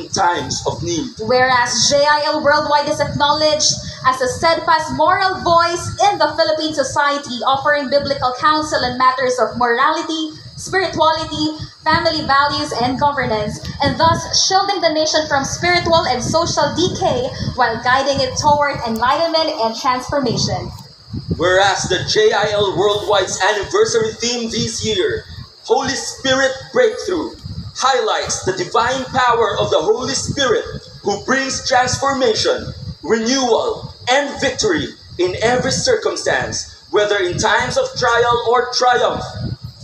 in times of need. Whereas JIL Worldwide is acknowledged as a steadfast moral voice in the Philippine society, offering biblical counsel in matters of morality, spirituality, family values, and governance, and thus shielding the nation from spiritual and social decay while guiding it toward enlightenment and transformation. Whereas the JIL Worldwide's anniversary theme this year, Holy Spirit Breakthrough, highlights the divine power of the Holy Spirit who brings transformation, renewal, and victory in every circumstance, whether in times of trial or triumph,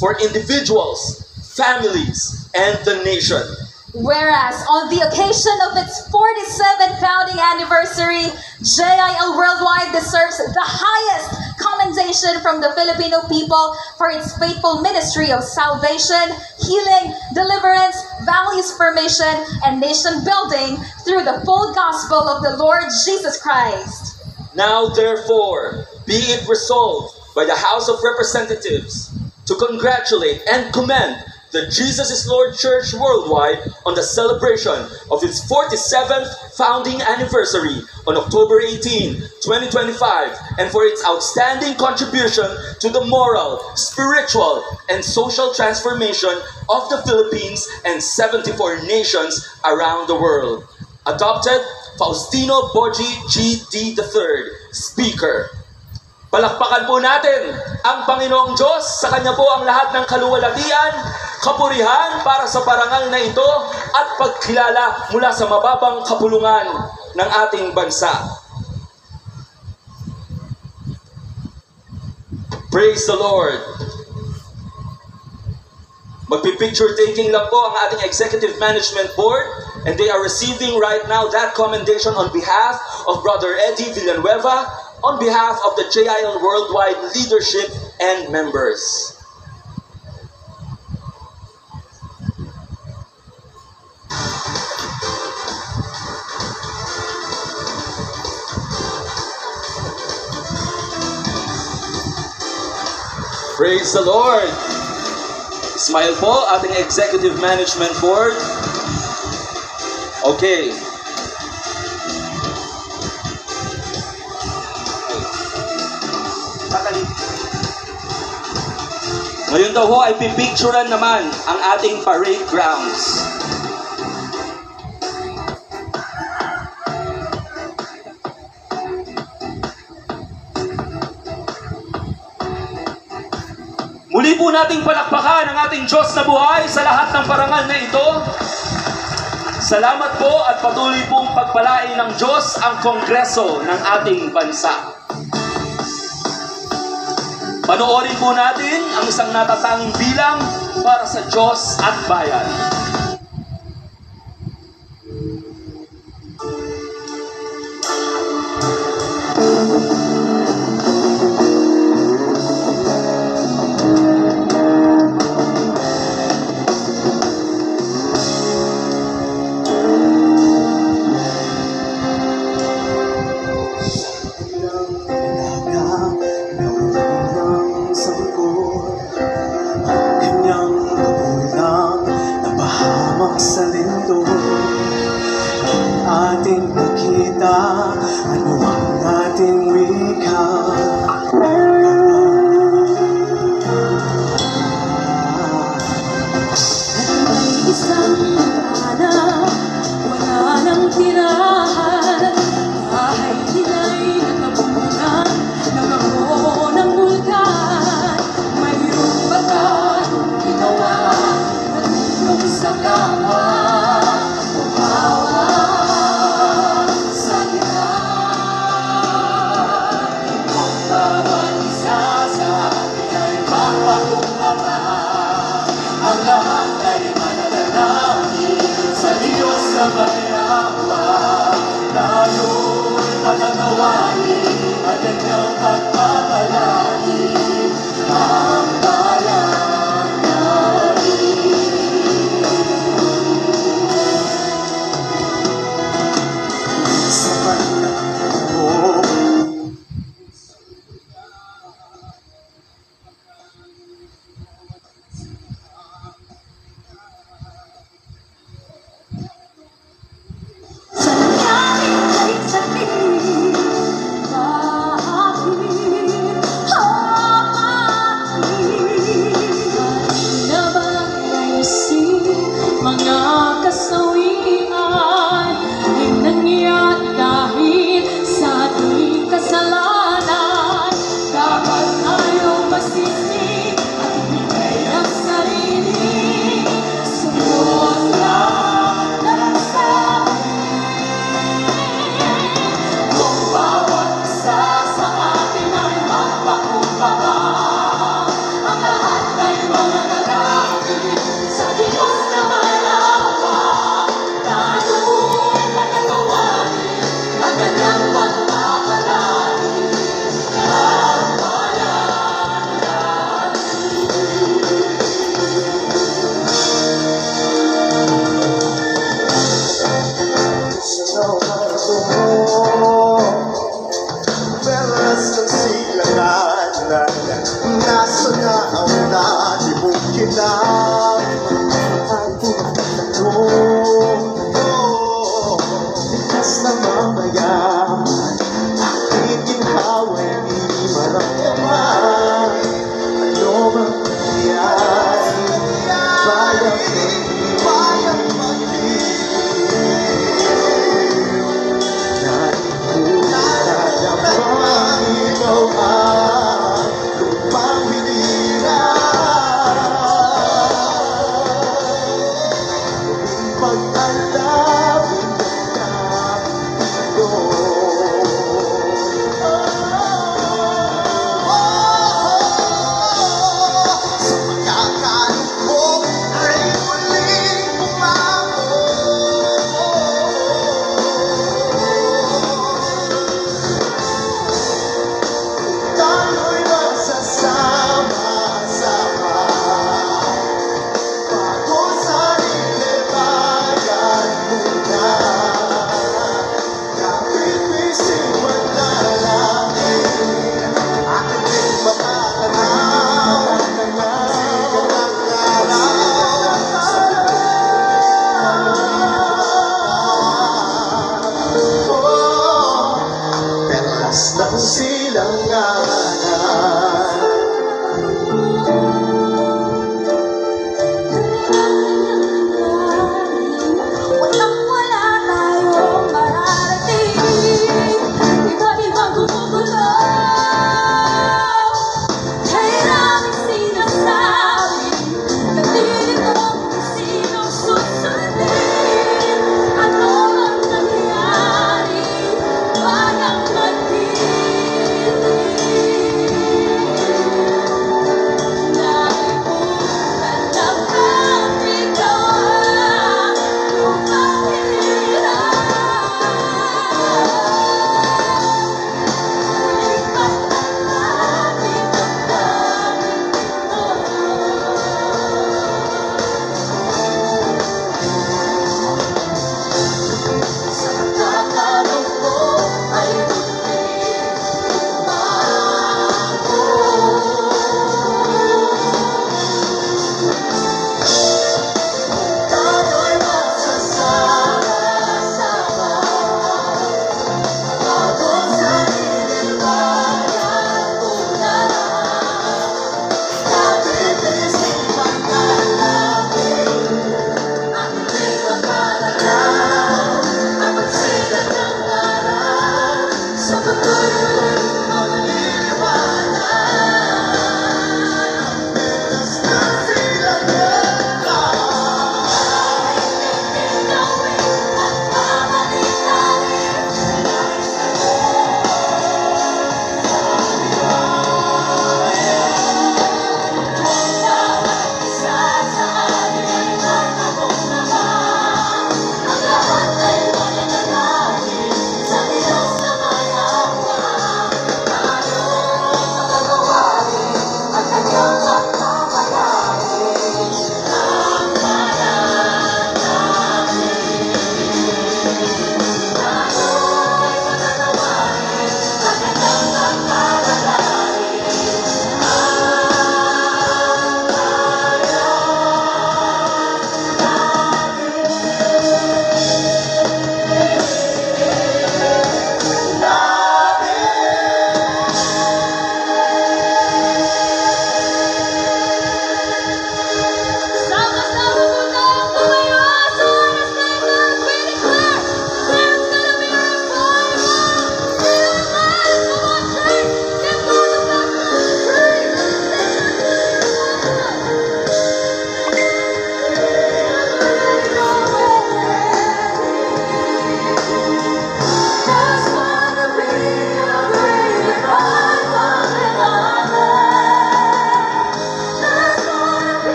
for individuals, families, and the nation. Whereas on the occasion of its 47th founding anniversary, JIL Worldwide deserves the highest commendation from the Filipino people for its faithful ministry of salvation, healing, deliverance, values formation, and nation building through the full gospel of the Lord Jesus Christ. Now therefore, be it resolved by the House of Representatives to congratulate and commend the Jesus is Lord Church Worldwide on the celebration of its 47th founding anniversary on October 18, 2025, and for its outstanding contribution to the moral, spiritual, and social transformation of the Philippines and 74 nations around the world. Adopted, Faustino Boji G.D. III, Speaker. Palakpakan po natin ang Panginoong Diyos, sa Kanya po ang lahat ng kaluwalhatian, kapurihan para sa parangal na ito at pagkilala mula sa mababang kapulungan ng ating bansa. Praise the Lord! Magpipicture taking lang po ang ating Executive Management Board, and they are receiving right now that commendation on behalf of Brother Eddie Villanueva, on behalf of the JIL Worldwide leadership and members. Praise the Lord! Smile po, ating Executive Management Board. Okay. Ngayon daw ho ay pipicturean naman ang ating parade grounds. Muli po nating palakpakan ang ating Diyos na buhay sa lahat ng parangal na ito. Salamat po at patuloy pong pagpalain ng Diyos ang Kongreso ng ating bansa. Panoorin po natin ang isang natatanging bilang para sa Diyos at bayan. Ano ang ating wika? May isang pana, wala nang tirahan. Bahay nila'y natabunan, nangako ng bulkan. Mayroong bagat, ginawa, natulong sa kapwa. Ang lahat ay mananalangin sa Diyos na mayroon. Tayo'y mananawain at kanyang pagpapalangin ang bayan natin. Sa pagkakataon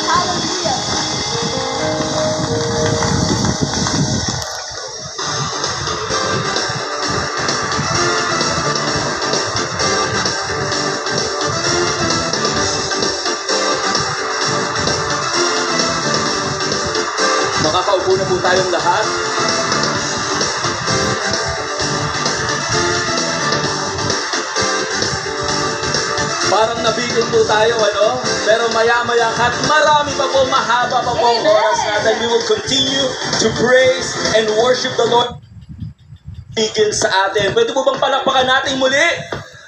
Hallelujah. Makakaupo na po tayong lahat. Parang nabitin po tayo, ano? Pero maya-maya at marami pa po, mahaba pa po ang Amen. oras natin. We will continue to praise and worship the Lord. Tigil sa atin. Pwede po bang palakpakan natin muli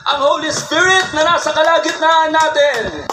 ang Holy Spirit na nasa kalagitnaan natin?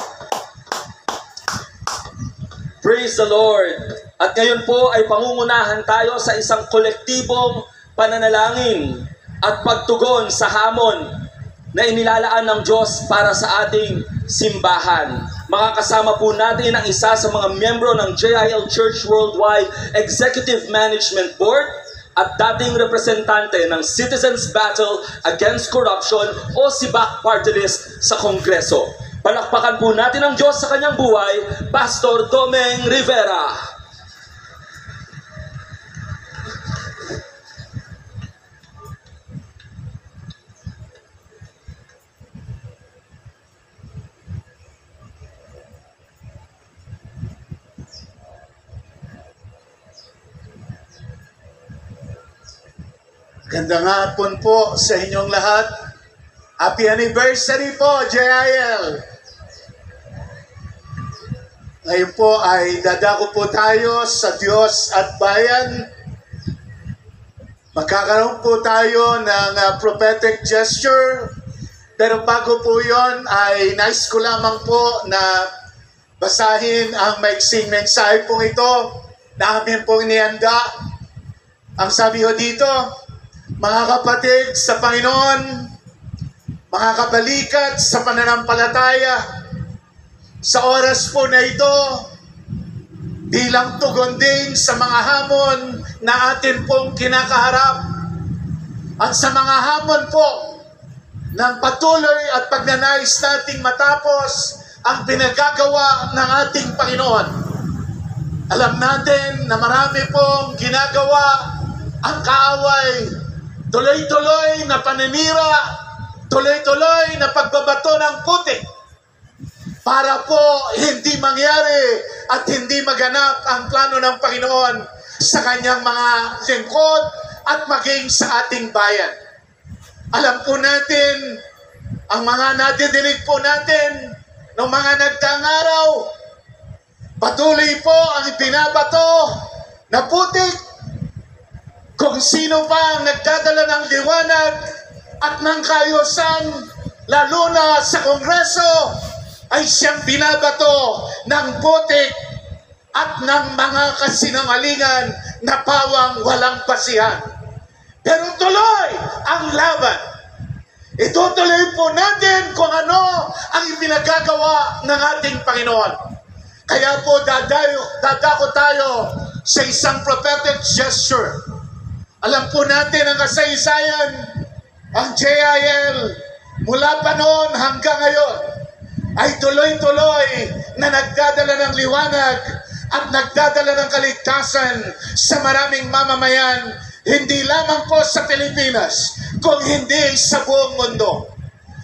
Praise the Lord. At ngayon po ay pangungunahan tayo sa isang kolektibong pananalangin at pagtugon sa hamon na inilalaan ng Diyos para sa ating simbahan. Makakasama po natin ang isa sa mga miyembro ng JIL Church Worldwide Executive Management Board at dating representante ng Citizens Battle Against Corruption o SIBAC Party List sa Kongreso. Palakpakan po natin ang Diyos sa kanyang buhay, Pastor Domeng Rivera. Gandang hapon po sa inyong lahat. Happy anniversary po, JIL! Ngayon po ay dadako po tayo sa Diyos at bayan. Magkakaroon po tayo ng prophetic gesture. Pero bago po yon ay nais ko lamang po na basahin ang maiksing mensahe pong ito na amin pong inihanda. Ang sabi ho dito, mga kapatid sa Panginoon, mga kabalikat sa pananampalataya, sa oras po na ito, bilang tugon din sa mga hamon na atin pong kinakaharap at sa mga hamon po ng patuloy at pagnanais nating matapos ang pinagagawa ng ating Panginoon. Alam natin na marami pong ginagawa ang kaaway, tuloy-tuloy na paninira, tuloy-tuloy na pagbabato ng putik para po hindi mangyari at hindi maganap ang plano ng Panginoon sa kanyang mga lingkod at maging sa ating bayan. Alam po natin, ang mga nadidinig po natin ng mga nagdaang araw, patuloy po ang ibinabato na putik. Kung sino pa ang nagdadala ng liwanag at ng kaayusan, lalo na sa Kongreso, ay siyang binabato ng putik at ng mga kasinungalingan na pawang walang pasihan. Pero tuloy ang laban. Itutuloy po natin kung ano ang ipinagagawa ng ating Panginoon. Kaya po dadako tayo sa isang prophetic gesture. Alam po natin ang kasaysayan, ang JIL mula pa noon hanggang ngayon ay tuloy-tuloy na nagdadala ng liwanag at nagdadala ng kaligtasan sa maraming mamamayan, hindi lamang po sa Pilipinas, kung hindi sa buong mundo.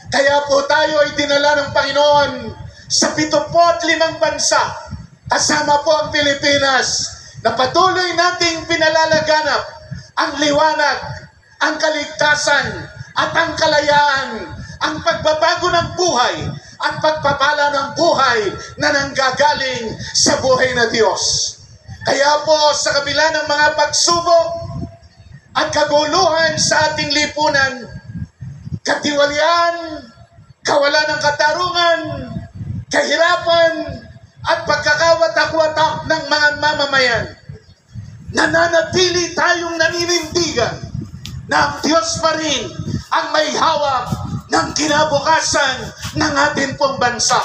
Kaya po tayo ay dinala ng Panginoon sa 75 bansa, kasama po ang Pilipinas, na patuloy nating pinalalaganap ang liwanag, ang kaligtasan, at ang kalayaan, ang pagbabago ng buhay, at pagpapala ng buhay na nanggagaling sa buhay na Diyos. Kaya po sa kabila ng mga pagsubok at kaguluhan sa ating lipunan, katiwalian, kawalan ng katarungan, kahirapan, at pagkakawatak-watak ng mga mamamayan, nananatili tayong naninindigan na ang Diyos pa rin ang may hawak ng kinabukasan ng ating pong bansa.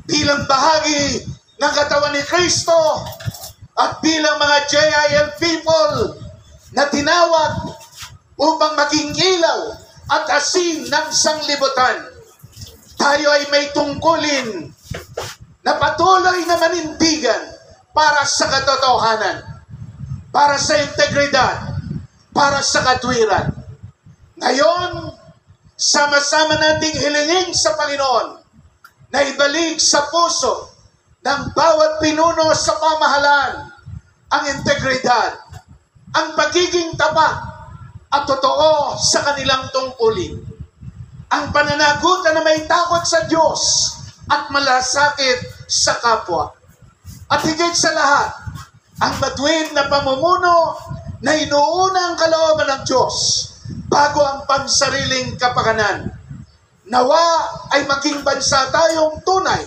Bilang bahagi ng katawan ni Kristo at bilang mga JIL people na tinawag upang maging ilaw at asin ng sanglibutan, tayo ay may tungkulin na patuloy na manindigan para sa katotohanan, para sa integridad, para sa katwiran. Ngayon, sama-sama nating hilingin sa Panginoon na ibalik sa puso ng bawat pinuno sa pamahalaan ang integridad, ang pagiging tapat at totoo sa kanilang tungkulin, ang pananagutan na may takot sa Diyos at malasakit sa kapwa. At higit sa lahat, ang matuwid na pamumuno na inuuna ang kalooban ng Diyos bago ang pansariling kapakanan. Nawa ay maging bansa tayong tunay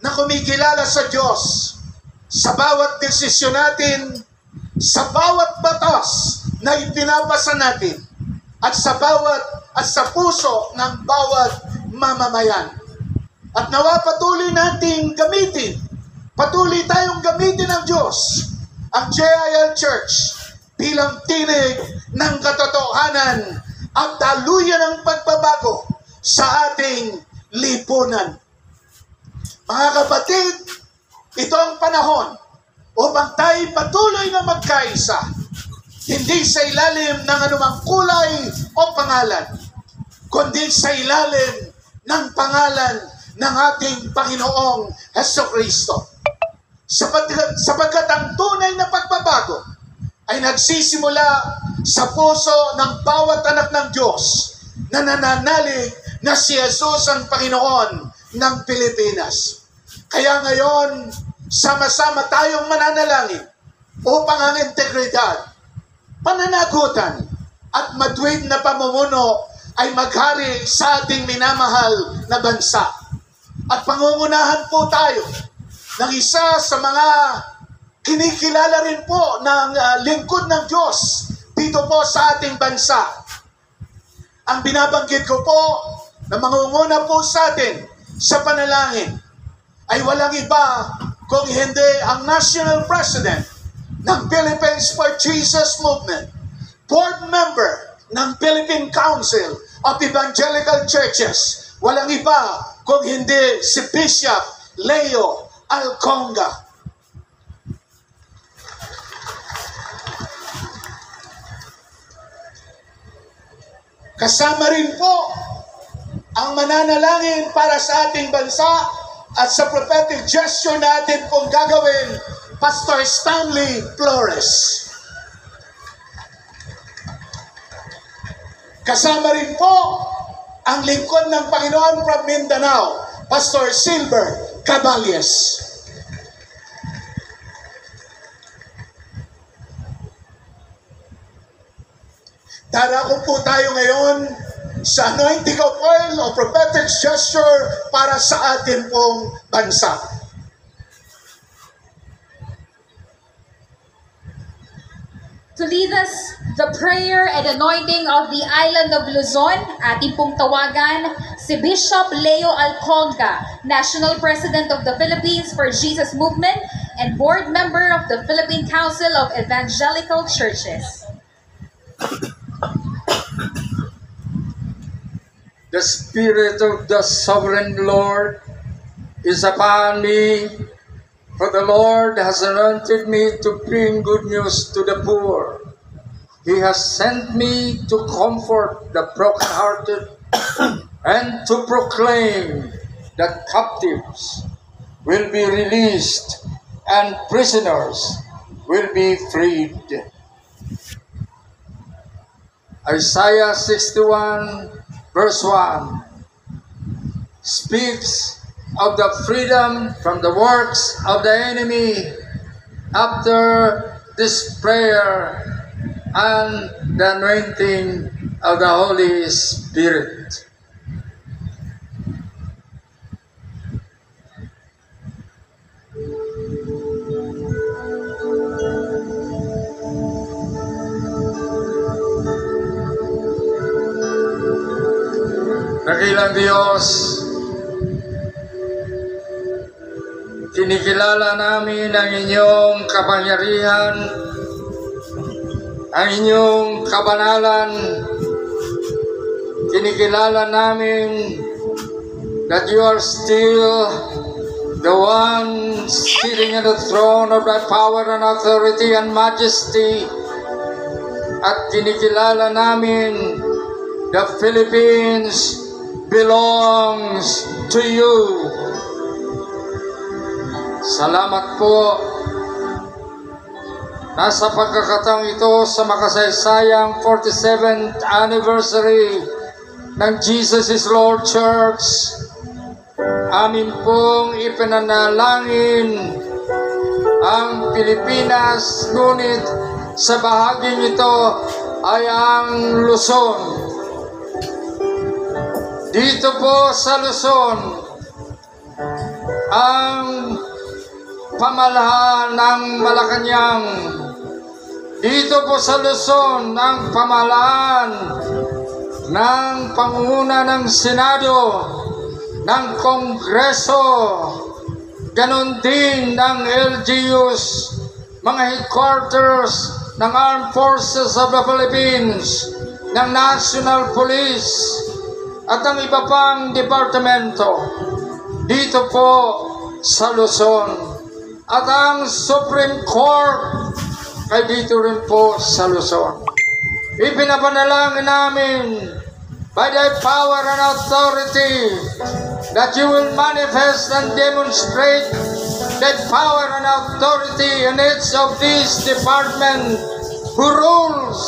na kumikilala sa Diyos sa bawat desisyon natin, sa bawat batas na ipinapasa natin, at sa puso ng bawat mamamayan. At nawa patuloy nating gamitin, patuloy tayong gamitin ng Diyos ang JIL Church bilang tinig ng katotohanan at daluyan ng pagbabago sa ating lipunan. Mga kapatid, ito ang panahon upang tayo patuloy na magkaisa, hindi sa ilalim ng anumang kulay o pangalan, kundi sa ilalim ng pangalan ng ating Panginoong Hesukristo. Sapagkat ang tunay na pagbabago ay nagsisimula sa puso ng bawat anak ng Diyos na nananalig na si Jesus ang Panginoon ng Pilipinas. Kaya ngayon, sama-sama tayong mananalangin upang ang integridad, pananagutan at matuwid na pamumuno ay maghari sa ating minamahal na bansa. At pangungunahan po tayo ng isa sa mga kinikilala rin po ng lingkod ng Diyos dito po sa ating bansa. Ang binabanggit ko po na mangunguna po sa atin sa panalangin ay walang iba kung hindi ang National President ng Philippines for Jesus Movement, Board Member ng Philippine Council of Evangelical Churches, walang iba kung hindi si Bishop Leo Alconga. Kasama rin po ang mananalangin para sa ating bansa at sa prophetic gesture natin pong gagawin, Pastor Stanley Flores. Kasama rin po ang lingkod ng Panginoon from Mindanao, Pastor Silver Caballes. Darako po tayo ngayon sa anointing of oil o prophetic gesture para sa atin pong bansa. To lead us the prayer and anointing of the island of Luzon, ating pong tawagan si Bishop Leo Alconga, National President of the Philippines for Jesus Movement and Board Member of the Philippine Council of Evangelical Churches. The Spirit of the Sovereign Lord is upon me, for the Lord has anointed me to bring good news to the poor. He has sent me to comfort the brokenhearted and to proclaim that captives will be released and prisoners will be freed. Isaiah 61 verse 1 speaks of the freedom from the works of the enemy after this prayer and the anointing of the Holy Spirit. Dakilang Diyos, kinikilala namin ang inyong kapangyarihan, ang inyong kabanalan. Kinikilala namin that you are still the one sitting on the throne of thy power and authority and majesty. At kinikilala namin, the Philippines belongs to you. Salamat po. Nasa pagkakataong ito sa makasaysayang 47th anniversary ng Jesus is Lord Church, amin pong ipinanalangin ang Pilipinas, ngunit sa bahaging ito ay ang Luzon. Dito po sa Luzon, ang pamahalaan ng Malacanang. Dito po sa Luzon, ang pamahalaan ng pangunguna ng Senado, ng Kongreso, ganon din ng LGUs, mga headquarters ng Armed Forces of the Philippines, ng National Police, at ang iba pang departamento dito po sa Luzon. At ang Supreme Court ay dito rin po sa Luzon. Ipinapanalangin namin by thy power and authority that you will manifest and demonstrate that power and authority in each of these departments who rules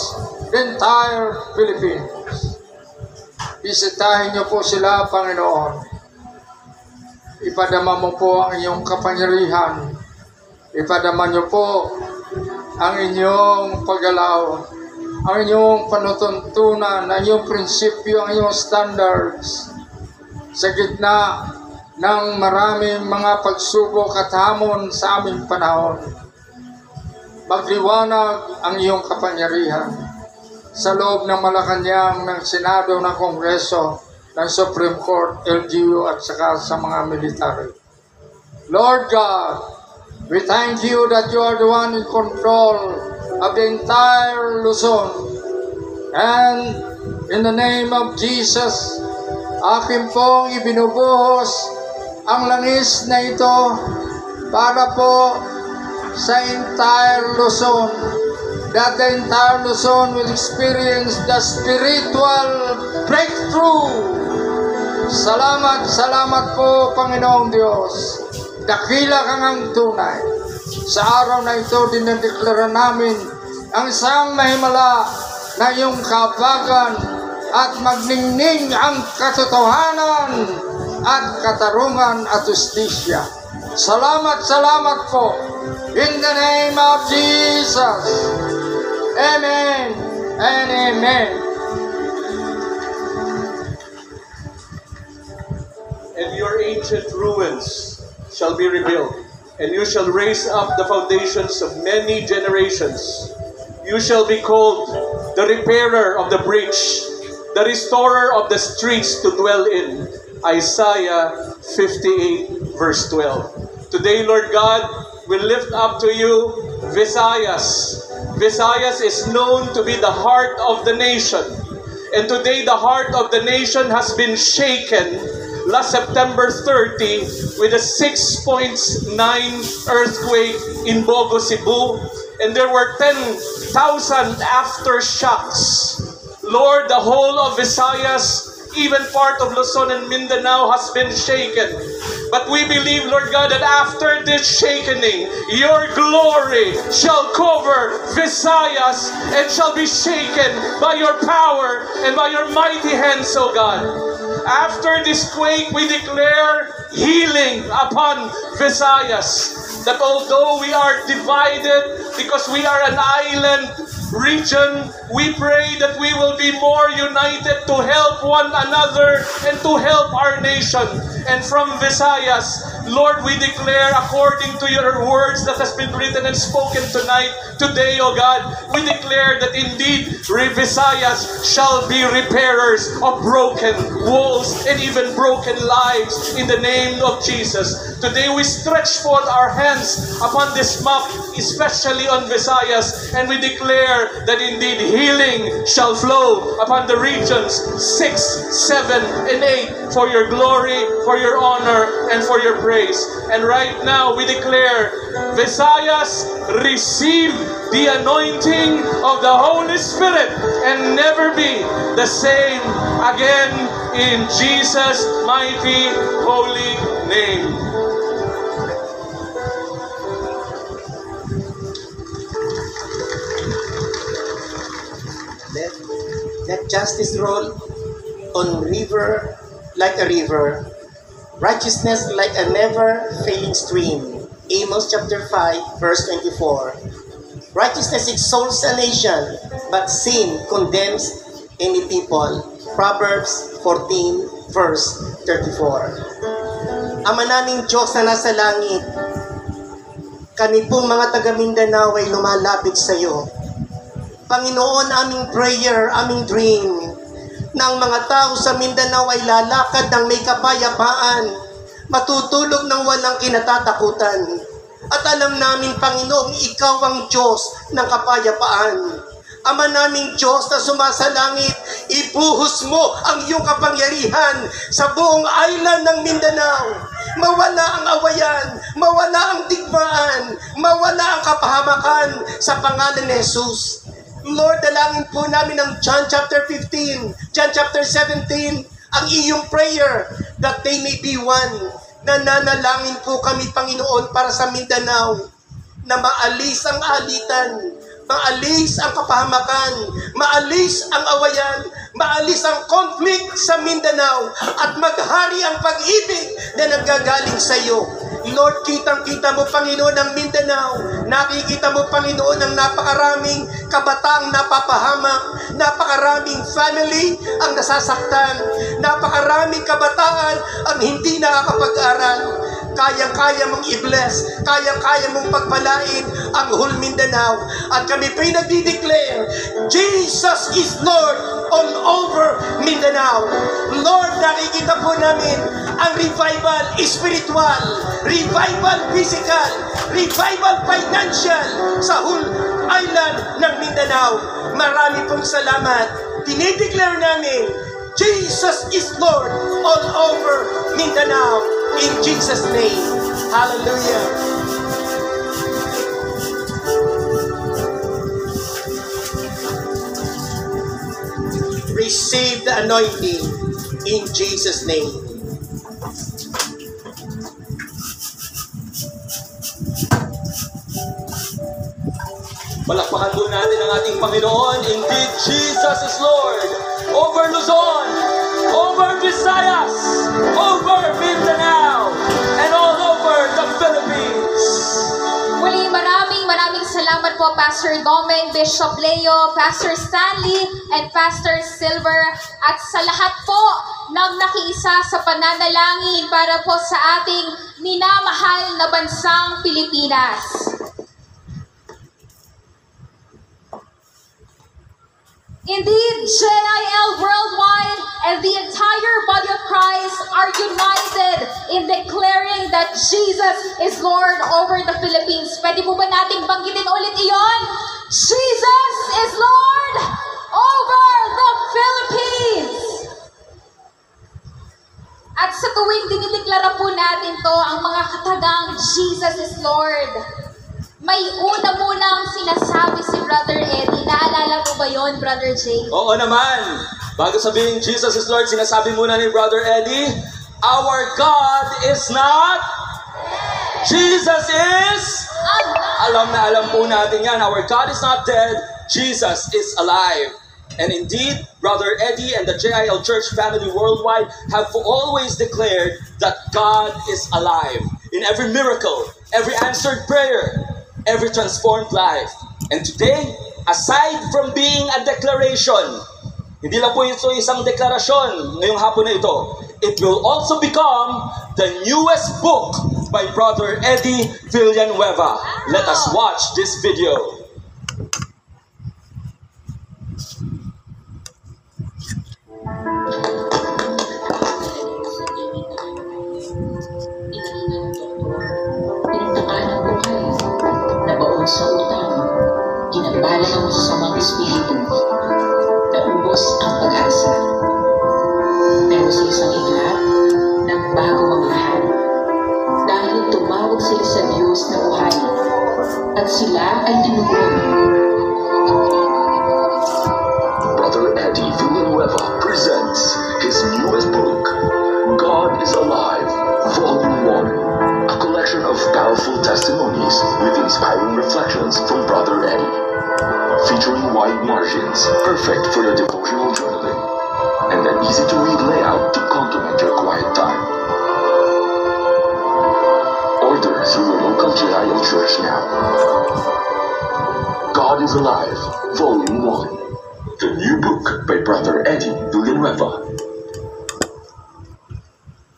the entire Philippines. Bisitahin niyo po sila, Panginoon. Ipadama mo po ang iyong kapangyarihan. Ipadama niyo po ang inyong paggalaw, ang inyong panutuntunan, ang iyong prinsipyo, ang iyong standards sa gitna ng maraming mga pagsubok at hamon sa aming panahon. Magliwanag ang iyong kapangyarihan sa loob ng Malacanang, ng Senado, ng Kongreso, ng Supreme Court, LGU at saka sa mga military. Lord God, we thank you that you are the one in control of the entire Luzon. And in the name of Jesus, akin pong ibinubuhos ang langis na ito para po sa entire Luzon, that the entire Luzon will experience the spiritual breakthrough. Salamat, salamat po, Panginoong Diyos. Dakila kang ang tunay. Sa araw na ito, dinadeklara namin ang isang mahimala na iyong kabagan at magningning ang katotohanan at katarungan at justisya. Salamat, salamat po. In the name of Jesus. Amen and amen. And your ancient ruins shall be rebuilt, and you shall raise up the foundations of many generations. You shall be called the repairer of the breach, the restorer of the streets to dwell in. Isaiah 58 verse 12. Today, Lord God, we lift up to you Visayas. Visayas is known to be the heart of the nation. And today, the heart of the nation has been shaken last September 30 with a 6.9 earthquake in Bogo, Cebu. And there were 10,000 aftershocks. Lord, the whole of Visayas, even part of Luzon and Mindanao has been shaken. But we believe, Lord God, that after this shakening, your glory shall cover Visayas and shall be shaken by your power and by your mighty hands, O God. After this quake, we declare healing upon Visayas. That although we are divided because we are an island region, we pray that we will be more united to help one another and to help our nation. And from Visayas, Lord, we declare according to your words that has been written and spoken today, O God, we declare that indeed Visayas shall be repairers of broken walls and even broken lives in the name of Jesus. Today we stretch forth our hands upon this map, especially on Visayas, and we declare that indeed healing shall flow upon the regions 6, 7, and 8 for your glory, for your honor, and for your praise. praise. And right now we declare, Visayas, receive the anointing of the Holy Spirit and never be the same again in Jesus' mighty holy name. Let justice roll on river like a river, righteousness like a never-failing stream. Amos chapter 5, verse 24. Righteousness exalts a nation, but sin condemns any people. Proverbs 14, verse 34. Ama naming Diyos na nasa langit, kami pong mga taga Mindanao ay lumalapit sa iyo. Panginoon, aming prayer, aming dream, na ang mga tao sa Mindanao ay lalakad ng may kapayapaan, matutulog ng walang kinatatakutan. At alam namin, Panginoon, Ikaw ang Diyos ng kapayapaan. Ama naming Diyos na sumasalangit, ibuhos mo ang iyong kapangyarihan sa buong island ng Mindanao. Mawala ang awayan, mawala ang digmaan, mawala ang kapahamakan sa pangalan ni Jesus. Lord, dalangin po namin ang John chapter 15, John chapter 17, ang iyong prayer that they may be one. Nananalangin po kami, Panginoon, para sa Mindanao na maalis ang alitan, maalis ang kapahamakan, maalis ang awayan, maalis ang conflict sa Mindanao, at maghari ang pag-ibig na nanggagaling sa iyo. Lord, kitang-kita mo, Panginoon, ang Mindanao. Nakikita mo, Panginoon, ang napakaraming kabataang napapahamak, napakaraming family ang nasasaktan, napakaraming kabataan ang hindi nakakapag-aral. Kayang-kaya mong i-bless, kayang-kaya mong pagpalain ang whole Mindanao. At kami po'y nagdi-declare, Jesus is Lord all over Mindanao. Lord, nakikita po namin ang revival spiritual, revival physical, revival financial sa whole island ng Mindanao. Marami pong salamat. Dinideclare namin, Jesus is Lord all over Mindanao. In Jesus' name. Hallelujah. Receive the anointing in Jesus' name. Palakpakan po natin ang ating Panginoon. Indeed, Jesus is Lord. Over Luzon, over Visayas, over Mindanao, and all over the Philippines. Muli, maraming salamat po, Pastor Domeng, Bishop Leo, Pastor Stanley, and Pastor Silver, at sa lahat po ng nakiisa sa pananalangin para po sa ating minamahal na bansang Pilipinas. Indeed, JIL Worldwide and the entire body of Christ are united in declaring that Jesus is Lord over the Philippines. Pwede po ba nating banggitin ulit iyon? Jesus is Lord over the Philippines! At sa tuwing dinideklara po natin to, ang mga katagang Jesus is Lord, may una munang sinasabi si Brother Eddie. Naalala mo ba yon, Brother Jay? Oo naman. Bago sabihin Jesus is Lord, sinasabi muna ni Brother Eddie, our God is not, Jesus is, alam na alam po natin yan, our God is not dead, Jesus is alive. And indeed, Brother Eddie and the JIL Church family worldwide have always declared that God is alive. In every miracle, every answered prayer, every transformed life. And today, aside from being a declaration, hindi lang po ito isang deklarasyon ngayong hapon na ito, it will also become the newest book by Brother Eddie Villanueva. Let us watch this video. Sa utang, ginambala ng masasamang espiritu, naubos ang pag-asa. Pero sa isang iglap, nagbago ang lahat. at sila ay tinugon. Brother Eddie Villanueva presents his newest book, God is Alive, Volume 1, a collection of powerful testimonies with inspiring reflections from Brother Eddie, featuring wide margins, perfect for your devotional journaling, and an easy-to-read layout to complement your quiet time. Order through your local JIL church now. God is Alive, Volume 1, the new book by Brother Eddie Villanueva.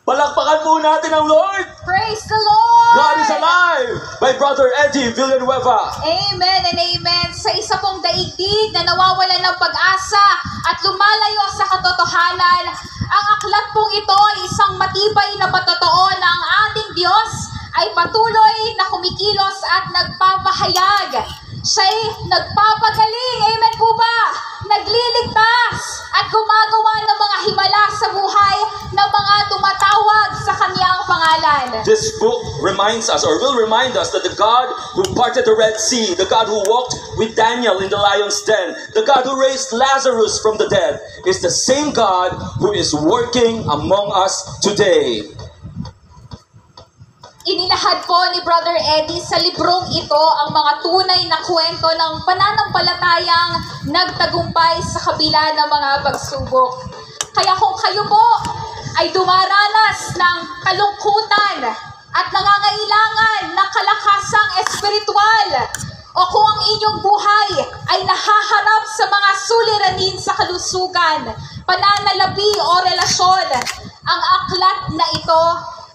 Palakpakan po natin ang Lord! Praise the Lord! God is Alive by Brother Eddie Villanueva. Amen and amen. Sa isa pong daigdig na nawawalan ng pag-asa at lumalayo sa katotohanan, ang aklat pong ito ay isang matibay na patotoo na ang ating Diyos ay patuloy na kumikilos at nagpapahayag. Siya'y nagpapagaling, amen po ba? Nagliligtas at gumagawa ng mga himala sa buhay ng mga tumatawag sa Kanyang pangalan. This book reminds us, or will remind us, that the God who parted the Red Sea, the God who walked with Daniel in the lion's den, the God who raised Lazarus from the dead, is the same God who is working among us today. Inilahad po ni Brother Eddie sa librong ito ang mga tunay na kwento ng pananampalatayang nagtagumpay sa kabila ng mga pagsubok. Kaya kung kayo po ay dumaranas ng kalungkutan at nangangailangan ng kalakasang espiritual, o kung ang inyong buhay ay nahaharap sa mga suliranin sa kalusugan, pananalapi o relasyon, ang aklat na ito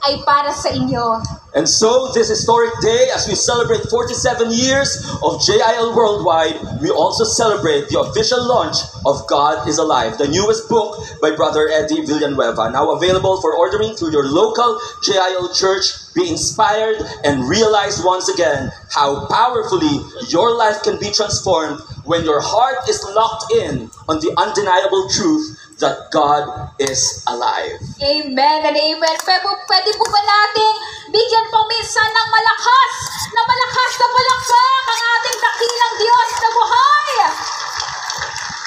ay para sa inyo. And so, this historic day, as we celebrate 47 years of JIL Worldwide, we also celebrate the official launch of God is Alive, the newest book by Brother Eddie Villanueva, now available for ordering through your local JIL church. Be inspired and realize once again how powerfully your life can be transformed when your heart is locked in on the undeniable truth that God is alive. Amen and amen. Pwede po ba nating bigyan po minsan ng malakas na palakpak ang ating dakilang Diyos na buhay?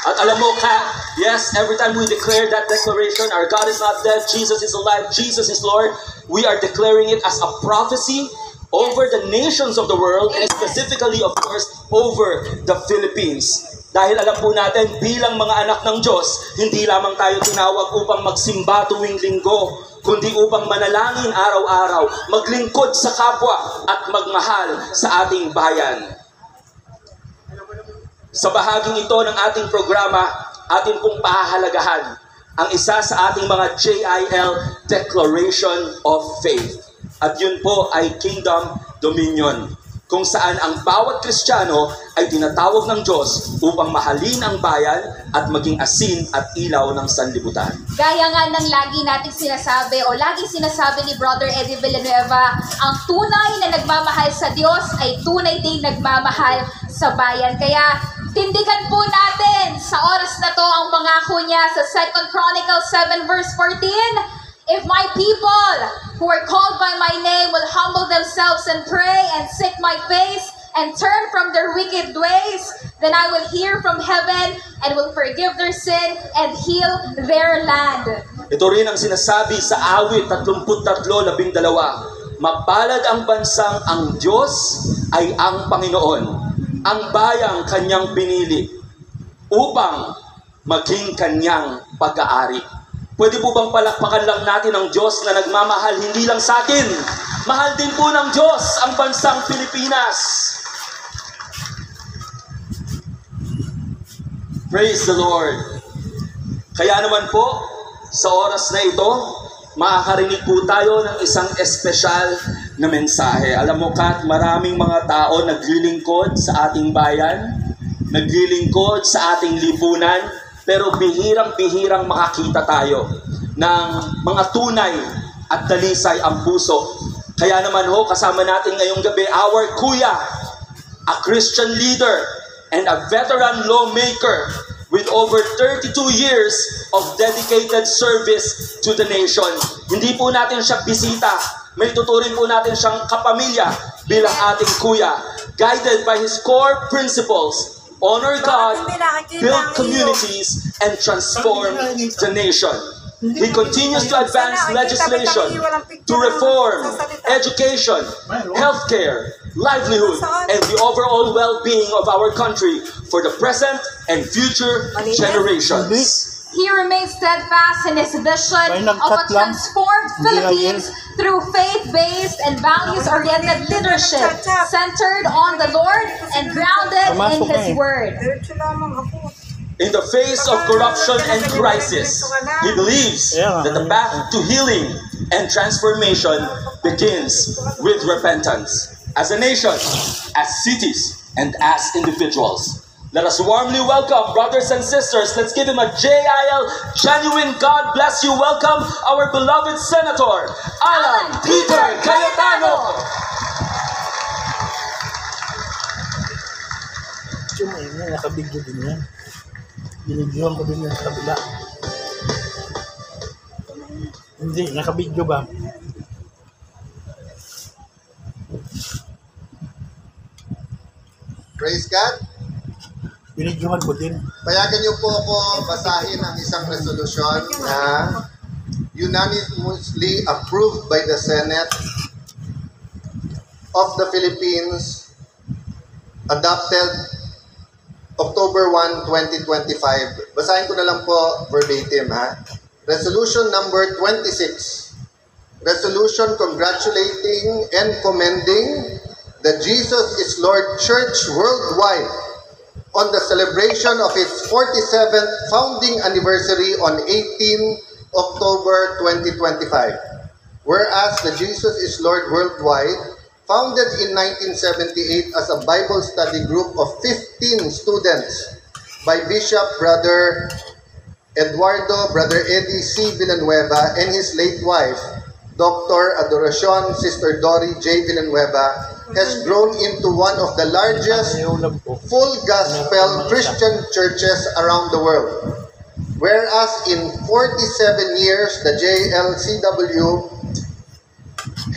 At alam mo, Kat, yes, every time we declare that declaration, our God is not dead, Jesus is alive, Jesus is Lord, we are declaring it as a prophecy over the nations of the world, and specifically, of course, over the Philippines. Dahil alam po natin, bilang mga anak ng Diyos, hindi lamang tayo tinawag upang magsimba tuwing linggo, kundi upang manalangin araw-araw, maglingkod sa kapwa, at magmahal sa ating bayan. Sa bahaging ito ng ating programa, atin pong pahahalagahan ang isa sa ating mga JIL Declaration of Faith. At yun po ay Kingdom Dominion, kung saan ang bawat Kristiyano ay tinatawag ng Diyos upang mahalin ang bayan at maging asin at ilaw ng sanlibutan. Gaya nga ng lagi nating sinasabi o laging sinasabi ni Brother Eddie Villanueva, ang tunay na nagmamahal sa Diyos ay tunay ding nagmamahal sa bayan. Kaya tindigan po natin sa oras na to ang pangako niya sa 2 Chronicles 7 verse 14. If my people who are called by my name will humble themselves and pray and seek my face and turn from their wicked ways, then I will hear from heaven and will forgive their sin and heal their land. Ito rin ang sinasabi sa awit 33:12. Mapalad ang bansang ang Diyos ay ang Panginoon, ang bayang kanyang pinili, upang maging kanyang pag-aari. Pwede po bang palakpakan lang natin ang Diyos na nagmamahal hindi lang sa atin? Mahal din po ng Diyos ang bansang Pilipinas. Praise the Lord. Kaya naman po, sa oras na ito, makakarinig po tayo ng isang espesyal na mensahe. Alam mo, Kat, maraming mga tao naglilingkod sa ating bayan, naglilingkod sa ating lipunan, pero bihirang-bihirang makakita tayo ng mga tunay at dalisay ang puso. Kaya naman ho, kasama natin ngayong gabi, our kuya, a Christian leader and a veteran lawmaker with over 32 years of dedicated service to the nation. Hindi po natin siya bisita, may tuturing po natin siyang kapamilya bilang ating kuya. guided by his core principles: honor God, build communities, and transform the nation. He continues to advance legislation to reform education, healthcare, livelihood, and the overall well-being of our country for the present and future generations. He remains steadfast in his vision of a transformed Philippines through faith-based and values-oriented leadership centered on the Lord and grounded in His Word. In the face of corruption and crisis, he believes that the path to healing and transformation begins with repentance. As a nation, as cities, and as individuals. Let us warmly welcome brothers and sisters. Let's give him a JIL, genuine God bless you welcome, our beloved Senator, Alan Peter Cayetano. Nakabigyo din yan. Binigyan ko din yan sa kabila. Hindi, nakabigyo ba? Praise God. Binigyan ko din. Payagan niyo po ako basahin ang isang resolusyon na unanimously approved by the Senate of the Philippines, adopted October 1, 2025. Basahin ko na lang po verbatim, ha. Resolution number 26. Resolution congratulating and commending the Jesus is Lord Church worldwide on the celebration of its 47th founding anniversary on 18 October 2025. Whereas the Jesus is Lord worldwide, founded in 1978 as a Bible study group of 15 students by Bishop Brother Eduardo Brother Eddie C. Villanueva and his late wife, Dr. Adoracion Sister Dory J. Villanueva, has grown into one of the largest full gospel Christian churches around the world. Whereas in 47 years, the JLCW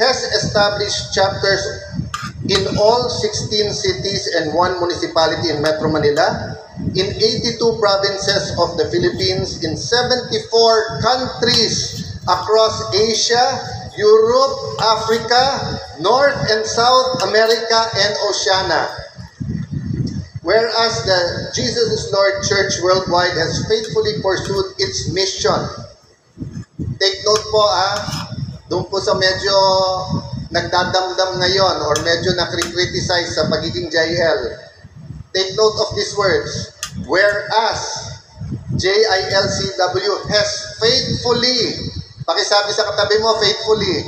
has established chapters in all 16 cities and 1 municipality in Metro Manila, in 82 provinces of the Philippines, in 74 countries across Asia, Europe, Africa, North and South America, and Oceania. Whereas the Jesus is Lord Church worldwide has faithfully pursued its mission. Take note po, doon po sa medyo nagdadamdam ngayon or medyo nakri-criticize sa pagiging JIL. Take note of these words. Whereas JILCW has faithfully, pakisabi sa katabi mo, faithfully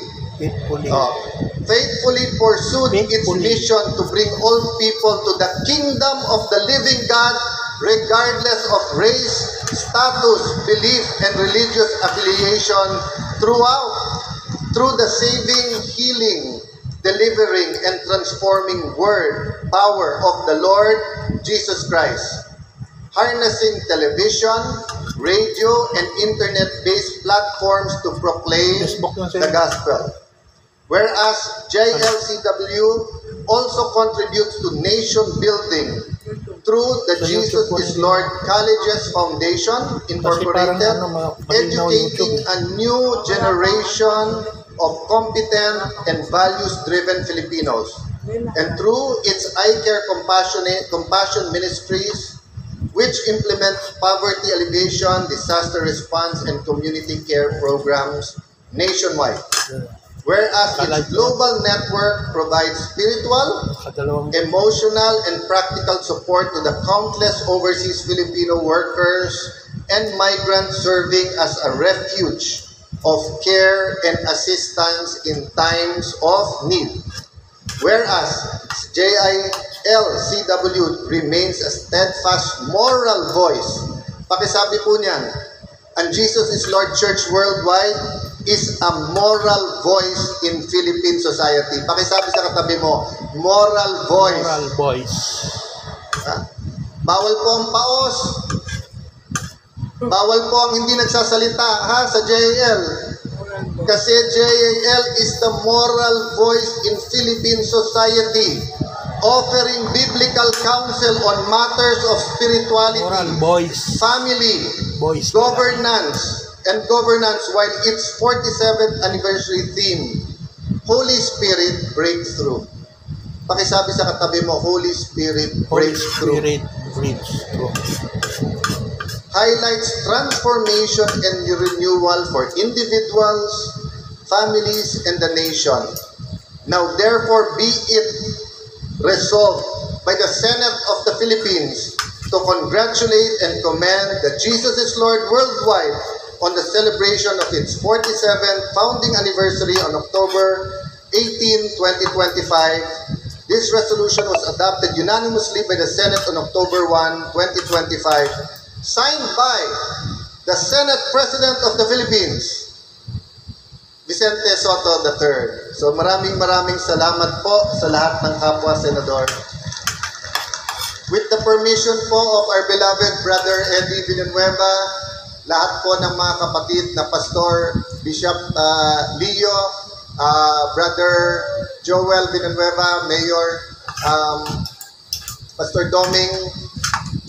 pursued its mission to bring all people to the kingdom of the living God, regardless of race, status, belief, and religious affiliation, through the saving, healing, delivering, and transforming word, power of the Lord Jesus Christ. Harnessing television, radio, and internet-based platforms to proclaim the gospel. Whereas JLCW also contributes to nation building through the Jesus is Lord Colleges Foundation Incorporated, educating a new generation of competent and values-driven Filipinos. And through its iCare Compassion Ministries, which implement poverty alleviation, disaster response, and community care programs nationwide. Whereas its global network provides spiritual, emotional, and practical support to the countless overseas Filipino workers and migrants serving as a refuge of care and assistance in times of need. Whereas JILCW remains a steadfast moral voice. Pakisabi po niyan, and Jesus is Lord Church worldwide is a moral voice in Philippine society. Pakisabi sa katabi mo, moral voice. Moral voice. Bawal po ang paos. Bawal po ang hindi nagsasalita sa JIL. Kasi JIL is the moral voice in Philippine society. offering biblical counsel on matters of spirituality, Moral, boys. family, Boys. governance while its 47th anniversary theme, Holy Spirit Breakthrough. Pakisabi sa katabi mo, Holy Spirit Holy Breakthrough. Spirit breakthrough. Highlights transformation and renewal for individuals, families, and the nation. Now therefore be it resolved by the Senate of the Philippines to congratulate and commend that Jesus is Lord worldwide on the celebration of its 47th founding anniversary on October 18, 2025. This resolution was adopted unanimously by the Senate on October 1, 2025, signed by the Senate President of the Philippines, Vicente Soto III. So maraming salamat po sa lahat ng kapwa senador. With the permission po of our beloved Brother Eddie Villanueva, lahat po ng mga kapatid na Pastor, Bishop Leo, Brother Joel Villanueva, Mayor Pastor Doming,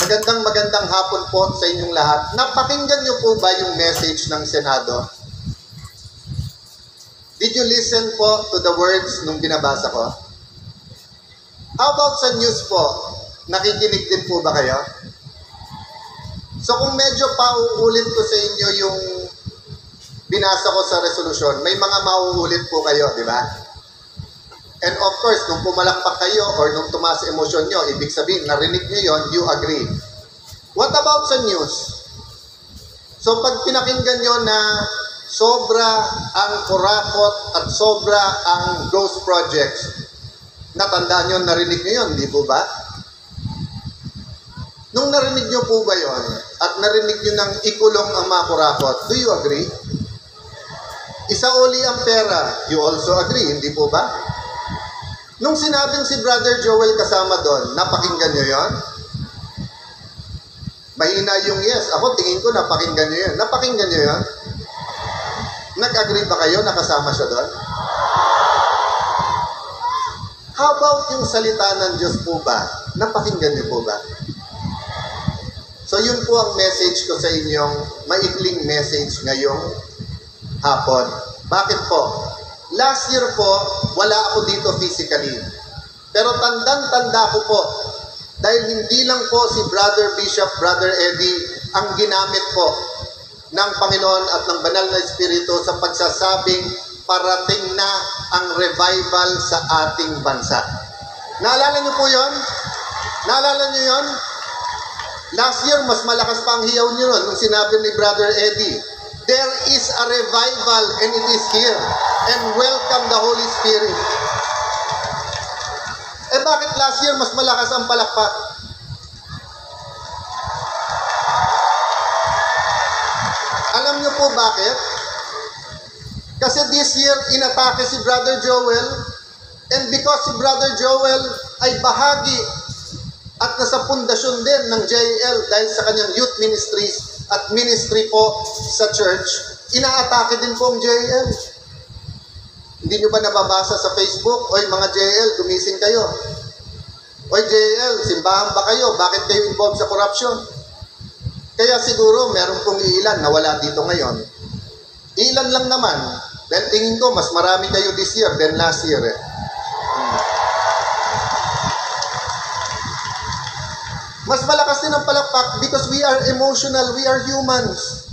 magandang hapon po sa inyong lahat. Napakinggan niyo po ba yung message ng Senado? Did you listen po to the words nung binabasa ko? How about sa news po? Nakikinig din po ba kayo? So kung medyo pauulit ko sa inyo yung binasa ko sa resolution, may mga mauulit po kayo, di ba? And of course, nung pumalakpak kayo or nung tumaas emosyon nyo, ibig sabihin, narinig nyo yon, you agree. What about sa news? So pag pinakinggan nyo na sobra ang kurakot at sobra ang ghost projects, natandaan nyo, narinig nyo yun, di po ba? Nung narinig nyo po ba yon at narinig nyo nang ikulong ang mga kurakot, do you agree? Isauli ang pera, you also agree, hindi po ba? Nung sinabing si Brother Joel kasama doon, napakinggan nyo yon? Mahina yung yes. Ako tingin ko napakinggan nyo yun. Napakinggan nyo yon? Nag-agree ba kayo na kasama siya doon? How about yung salita ng Diyos po ba? Napakinggan nyo po ba? So yun po ang message ko sa inyong maikling message ngayong hapon. Bakit po? Last year po, wala ako dito physically. Pero tandang-tanda ko po, dahil hindi lang po si Brother Bishop, Brother Eddie, ang ginamit po ng Panginoon at ng Banal na Espiritu sa pagsasabing parating na ang revival sa ating bansa. Naalala niyo po yon? Naalala niyo yon? Last year, mas malakas pa ang hiyaw niyo nun nung sinabi ni Brother Eddie, there is a revival and it is here. And welcome the Holy Spirit. Eh bakit last year mas malakas ang palakpak? Alam niyo po bakit? Kasi this year, inatake si Brother Joel, and because si Brother Joel ay bahagi at nasa pundasyon din ng JL dahil sa kanyang youth ministries at ministry po sa church, inaatake din po ang JL. Hindi nyo ba nababasa sa Facebook? Oy mga JL, gumising kayo. Oy JL, simbahan ba kayo? Bakit kayo involved sa corruption? Kaya siguro meron pong ilan na wala dito ngayon. Ilan lang naman. Dahil tingin ko, mas marami kayo this year than last year. Mas malakas din ang palakpak because we are emotional, we are humans.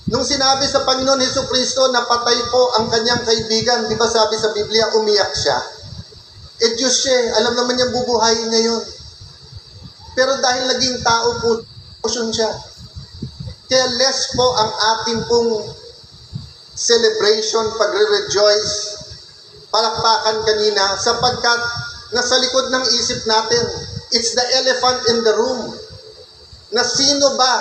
Nung sinabi sa Panginoon Hesukristo na patay po ang kanyang kaibigan, di ba sabi sa Biblia, umiyak siya? Eh Diyos siya, alam naman niyang bubuhayin niya yun. Pero dahil naging tao po, emotion siya. Kaya less po ang ating pong celebration, pagre-rejoice, palakpakan kanina, sapagkat nasa likod ng isip natin, it's the elephant in the room. Na sino ba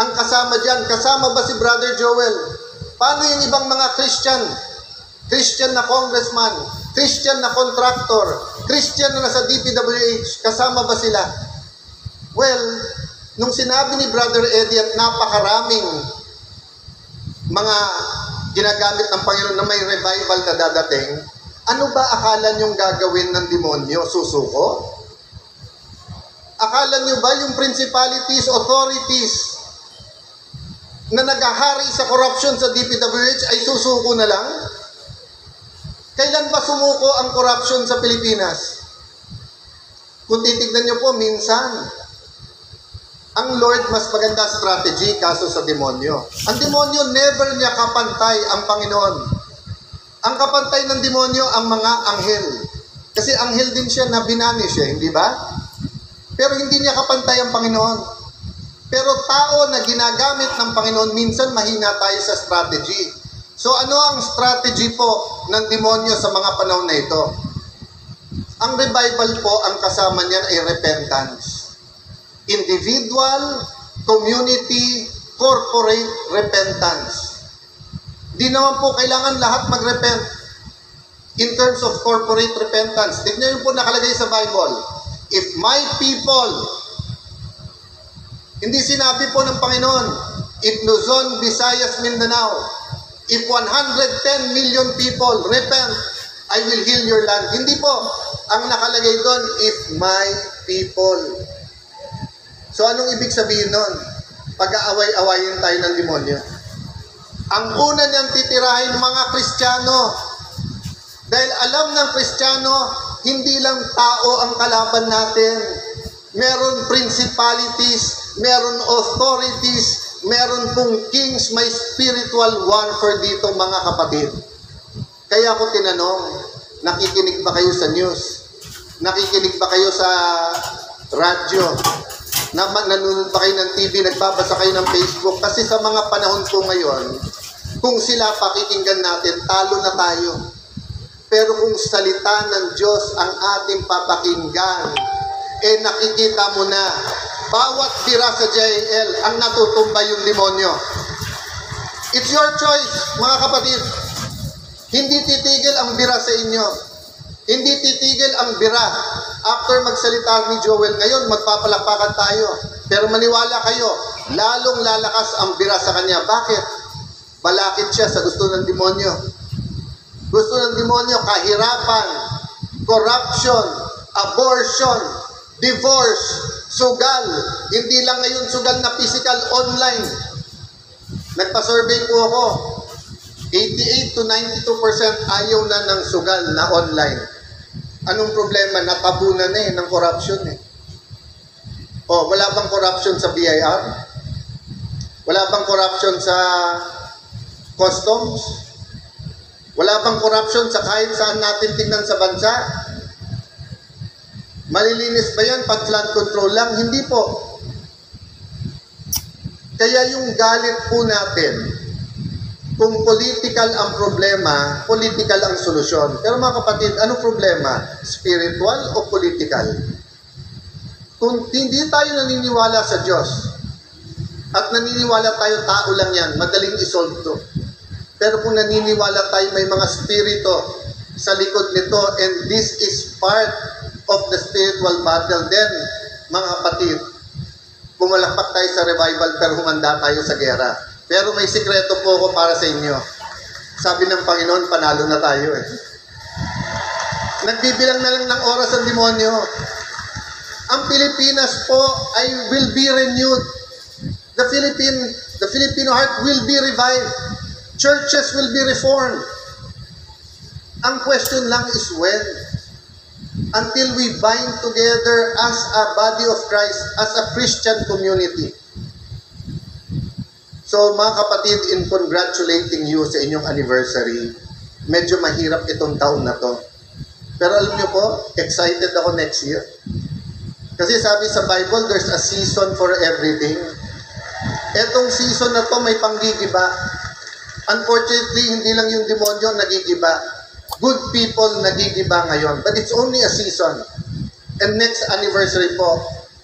ang kasama dyan? Kasama ba si Brother Joel? Paano yung ibang mga Christian? Christian na congressman, Christian na contractor, Christian na nasa DPWH, kasama ba sila? Well, nung sinabi ni Brother Eddie at napakaraming mga ginagamit ng Panginoon na may revival na dadating, Ano ba akala niyong gagawin ng demonyo? Susuko? Akala niyo ba yung principalities, authorities na naghahari sa corruption sa DPWH ay susuko na lang? Kailan ba sumuko ang corruption sa Pilipinas? Kung titignan niyo po, minsan, ang Lord mas maganda strategy kaso sa demonyo. Ang demonyo never niya kapantay ang Panginoon. Ang kapantay ng demonyo ang mga anghel. Kasi anghel din siya na binanish hindi ba? Pero hindi niya kapantay ang Panginoon. Pero tao na ginagamit ng Panginoon, minsan mahina tayo sa strategy. So ano ang strategy po ng demonyo sa mga panahon na ito? Ang revival po, ang kasama niyan ay repentance. Individual, community, corporate repentance. Di naman po kailangan lahat mag-repent. In terms of corporate repentance, tignan niyo po nakalagay sa Bible. If my people, hindi sinabi po ng Panginoon, if Luzon, Visayas, Mindanao, if 110 million people repent, I will heal your land. Hindi po. Ang nakalagay doon, if my people. So anong ibig sabihin nun? Pag-aaway-awayin tayo ng demonyo. Ang una niyang titirahin mga Kristiyano. Dahil alam ng Kristiyano, hindi lang tao ang kalaban natin. Meron principalities, meron authorities, meron pong kings, may spiritual warfare dito mga kapatid. Kaya ako tinanong, nakikinig ba kayo sa news? Nakikinig ba kayo sa radyo? Nanonood ba kayo ng TV? Nagbabasa kayo ng Facebook? Kasi sa mga panahon po ngayon, kung sila pakikinggan natin, talo na tayo. Pero kung salita ng Diyos ang ating papakinggan, nakikita mo na, bawat tira sa JL, ang natutumba yung demonyo. It's your choice, mga kapatid. Hindi titigil ang bira sa inyo. Hindi titigil ang bira. After magsalita ni Joel ngayon, magpapalakpakan tayo. Pero maniwala kayo, lalong lalakas ang bira sa kanya. Bakit? Balakid siya sa gusto ng demonyo. Gusto ng demonyo, kahirapan, corruption, abortion, divorce, sugal. Hindi lang ngayon sugal na physical, online. Nagpa-survey po ako. 88 to 92% ayaw na ng sugal na online. Anong problema? Natabunan na ng corruption wala bang corruption sa BIR? Wala bang corruption sa customs? Wala bang corruption sa kahit saan natin tingnan sa bansa? Malilinis ba yan pag flood control lang? Hindi po. Kaya yung galit po natin, kung political ang problema, political ang solusyon. Pero mga kapatid, anong problema? Spiritual o political? Kung hindi tayo naniniwala sa Diyos, at naniniwala tayo tao lang yan, madaling isolve to. Pero kung naniniwala tayo may mga spirito sa likod nito, and this is part of the spiritual battle, then, mga kapatid, pumalakpak tayo sa revival pero humanda tayo sa gera. Pero may sikreto po ako para sa inyo. Sabi ng Panginoon, panalo na tayo Nagbibilang na lang ng oras ang demonyo. Ang Pilipinas po ay will be renewed. The Filipino heart will be revived. Churches will be reformed. Ang question lang is when. Until we bind together as a body of Christ, as a Christian community. So mga kapatid, in congratulating you sa inyong anniversary, medyo mahirap itong taon na to. Pero alam niyo po, excited ako next year. Kasi sabi sa Bible, there's a season for everything. Etong season na to may panggigiba. Unfortunately, hindi lang yung demonyo nagigiba. Good people nagigiba ngayon. But it's only a season. And next anniversary po,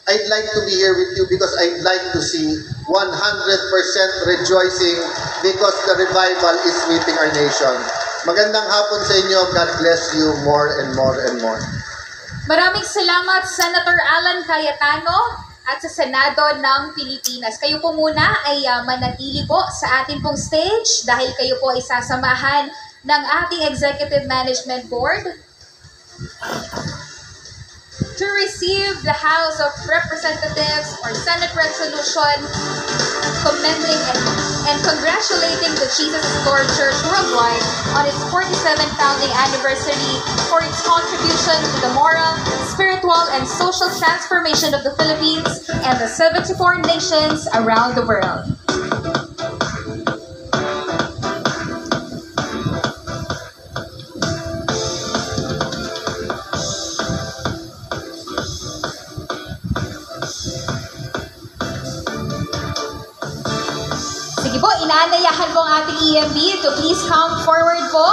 I'd like to be here with you because I'd like to see 100% rejoicing because the revival is sweeping our nation. Magandang hapon sa inyo. God bless you more and more and more. Maraming salamat, Senator Alan Cayetano at sa Senado ng Pilipinas. Kayo po muna ay manatili po sa ating pong stage dahil kayo po ay sasamahan ng ating Executive Management Board to receive the House of Representatives or Senate Resolution commending and congratulating the Jesus is Lord Church Worldwide on its 47th founding anniversary for its contribution to the moral, spiritual, and social transformation of the Philippines and the 74 nations around the world. Sige po, inaanayahan po ang ating EMB to please come forward po.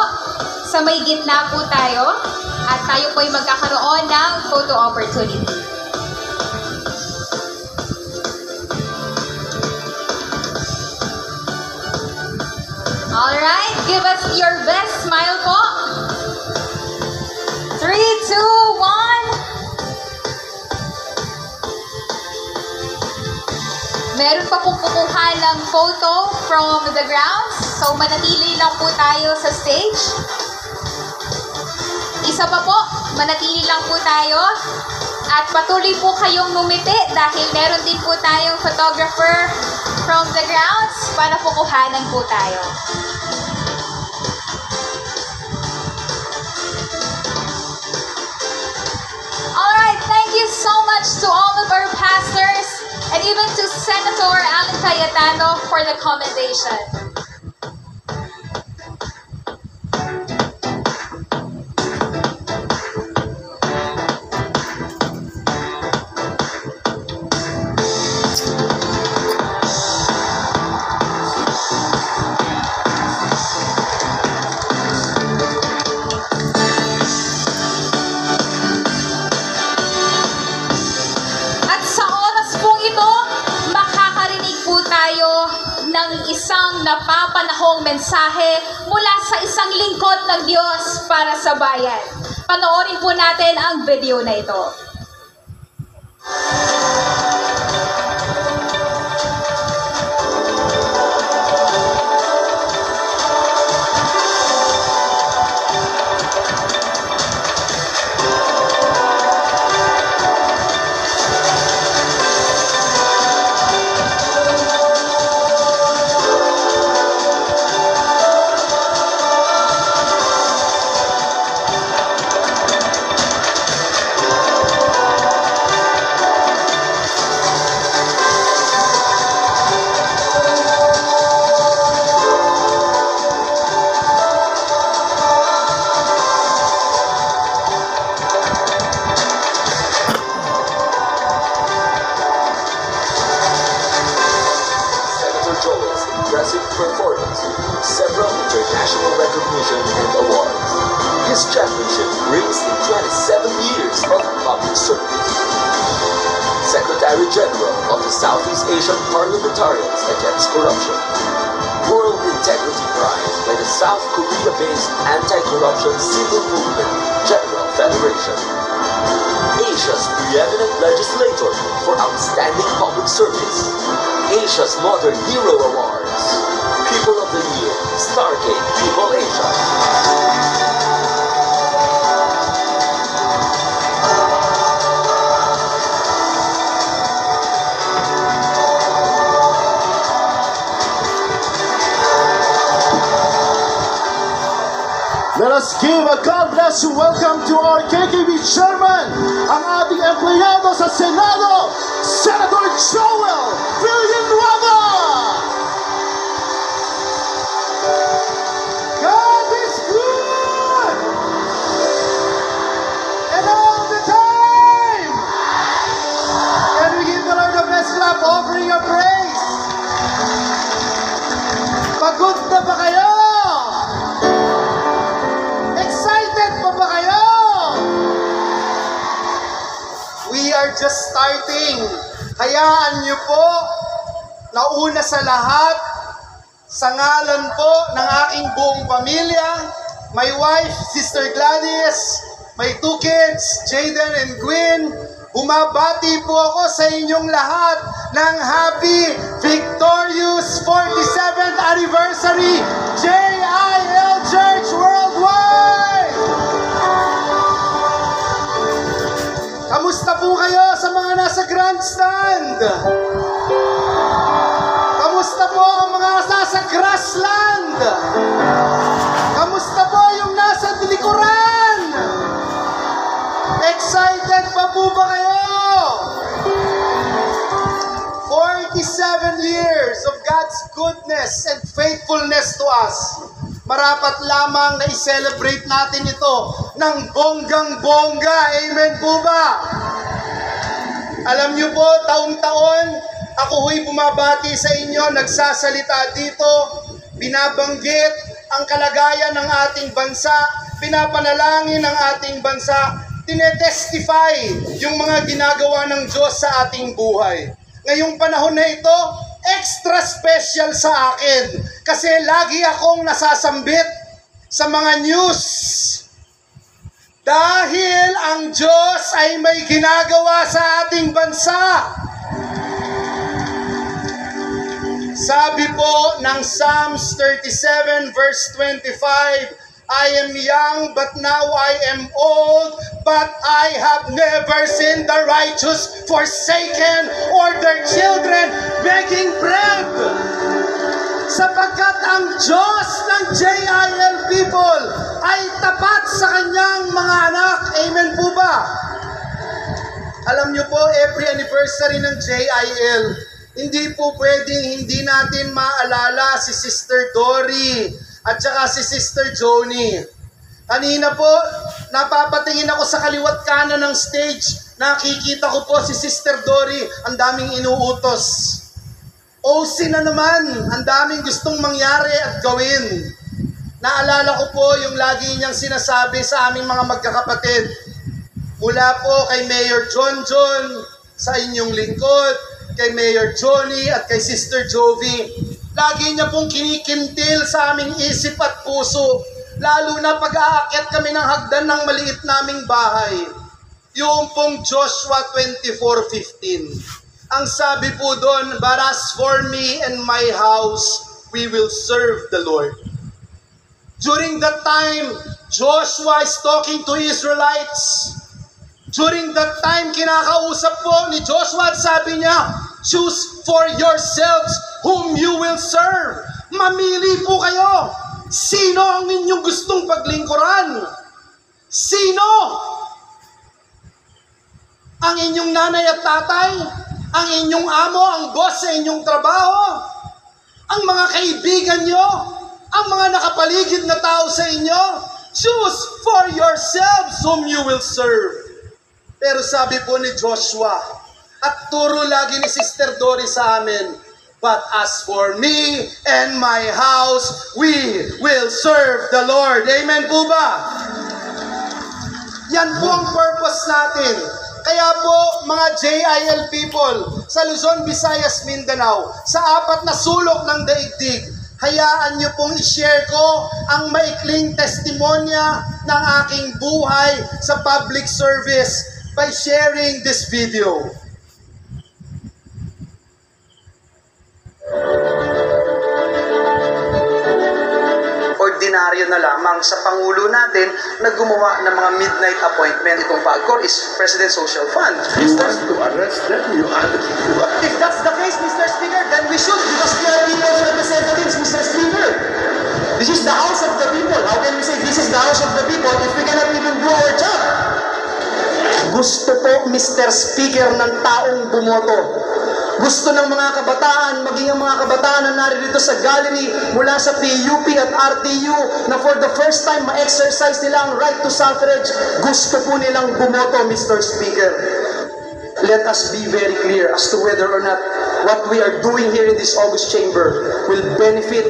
Sa may gitna po tayo. At tayo po ay magkakaroon ng photo opportunity. Alright, give us your best smile po. 3, 2, 1. Meron pa pong kukuha ng photo from the grounds. So, manatili lang po tayo sa stage. Isa pa po, manatili lang po tayo. At patuloy po kayong ngumiti dahil meron din po tayong photographer from the grounds para po kuhanan po tayo. Alright, thank you so much to all of our pastors and even to Senator Alan Cayetano for the commendation. Isang napapanahong mensahe mula sa isang lingkod ng Diyos para sa bayan. Panoorin po natin ang video na ito. Secretary-General of the Southeast Asian Parliamentarians Against Corruption, World Integrity Prize by the South Korea-based Anti-Corruption Civil Movement General Federation, Asia's preeminent legislator for outstanding public service, Asia's Modern Hero Awards, People of the Year, Stargate People Asia. Let us give a God bless you welcome to our KKB Chairman, ang ating empleyado sa Senado, Senator Joel Villanueva. God is good! And all the time! Can we give the Lord a best clap offering a praise? Pagod na ba kayo? We are just starting. Hayaan niyo po na una sa lahat, sa ngalan po ng aking buong pamilya, my wife, Sister Gladys, my 2 kids, Jaden and Gwen, bumabati po ako sa inyong lahat ng happy, victorious 47th anniversary JILG Church Worldwide! Kamusta po kayo sa mga nasa grandstand? Kamusta po ang mga nasa grassland? Kamusta po yung nasa likuran? Excited pa po ba kayo? 47 years of God's goodness and faithfulness to us. Marapat lamang na i-celebrate natin ito ng bonggang-bongga. Amen po ba? Alam niyo po, taong-taon, ako ho'y bumabati sa inyo, nagsasalita dito, binabanggit ang kalagayan ng ating bansa, pinapanalangin ang ating bansa, tinetestify yung mga ginagawa ng Diyos sa ating buhay. Ngayong panahon na ito, extra special sa akin kasi lagi akong nasasambit sa mga news. Dahil ang Diyos ay may ginagawa sa ating bansa. Sabi po ng Psalms 37 verse 25, I am young, but now I am old, but I have never seen the righteous forsaken or their children begging bread. Sapagkat ang Diyos ng JIL people ay tapat sa kanyang mga anak. Amen po ba? Alam niyo po, every anniversary ng JIL, hindi po pwedeng hindi natin maalala si Sister Dory at saka si Sister Joni. Kanina po, napapatingin ako sa kaliwat kanan ng stage. Nakikita ko po si Sister Dory, ang daming inuutos. OC na naman, ang daming gustong mangyari at gawin. Naalala ko po yung lagi niyang sinasabi sa aming mga magkakapatid. Mula po kay Mayor John sa inyong lingkod, kay Mayor Johnny at kay Sister Jovi. Lagi niya pong kinikintil sa aming isip at puso, lalo na pag-aakyat kami ng hagdan ng maliit naming bahay. Yung pong Joshua 24:15. Ang sabi po doon, but as for me and my house, we will serve the Lord. During that time, Joshua is talking to Israelites. During that time, kinakausap po ni Joshua at sabi niya, choose for yourselves whom you will serve. Mamili po kayo. Sino ang inyong gustong paglingkuran? Sino? Ang inyong nanay at tatay? Ang inyong amo, ang boss sa inyong trabaho? Ang mga kaibigan nyo? Ang mga nakapaligid na tao sa inyo? Choose for yourselves whom you will serve. Pero sabi po ni Joshua, at turo lagi ni Sister Dory sa amin, but as for me and my house, we will serve the Lord. Amen po ba? Yan po ang purpose natin. Kaya po, mga JIL people, sa Luzon, Visayas, Mindanao, sa 4 na sulok ng daigdig, hayaan niyo pong i-share ko ang maikling testimonya ng aking buhay sa public service by sharing this video. Ordinaryo na lamang sa Pangulo natin na gumawa ng mga midnight appointment. Itong PAGCOR is President Social Fund. You want to arrest them? If that's the case, Mr. Speaker, then we should, because we are people's representatives, Mr. Speaker. This is the house of the people. How can we say this is the house of the people if we cannot even do our job? Gusto po, Mr. Speaker, ng taong bumoto. Gusto ng mga kabataan, maging ang mga kabataan na naririto sa gallery mula sa PUP at RTU na for the first time ma-exercise nila ang right to suffrage. Gusto po nilang bumoto, Mr. Speaker. Let us be very clear as to whether or not what we are doing here in this August chamber will benefit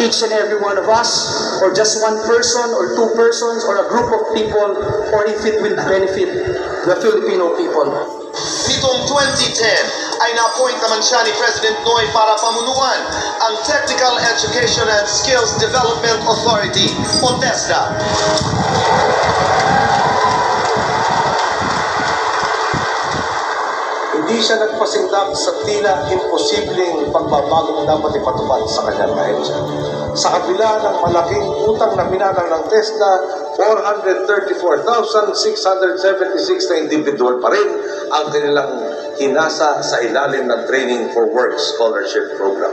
each and every one of us, or just one person, or 2 persons, or a group of people, or if it will benefit the Filipino people. Nitong 2010 ay na-appoint naman siya ni President Noy para pamunuan ang Technical Education and Skills Development Authority o TESDA. Hindi siya nagpasindak sa tila imposibleng pagbabago na dapat ipatupad sa kanyang kahensya. sa kabila ng malaking utang na minalang ng TESDA, 434,676 na individual pa rin ang kanilang hinasa sa ilalim ng Training for Work Scholarship Program.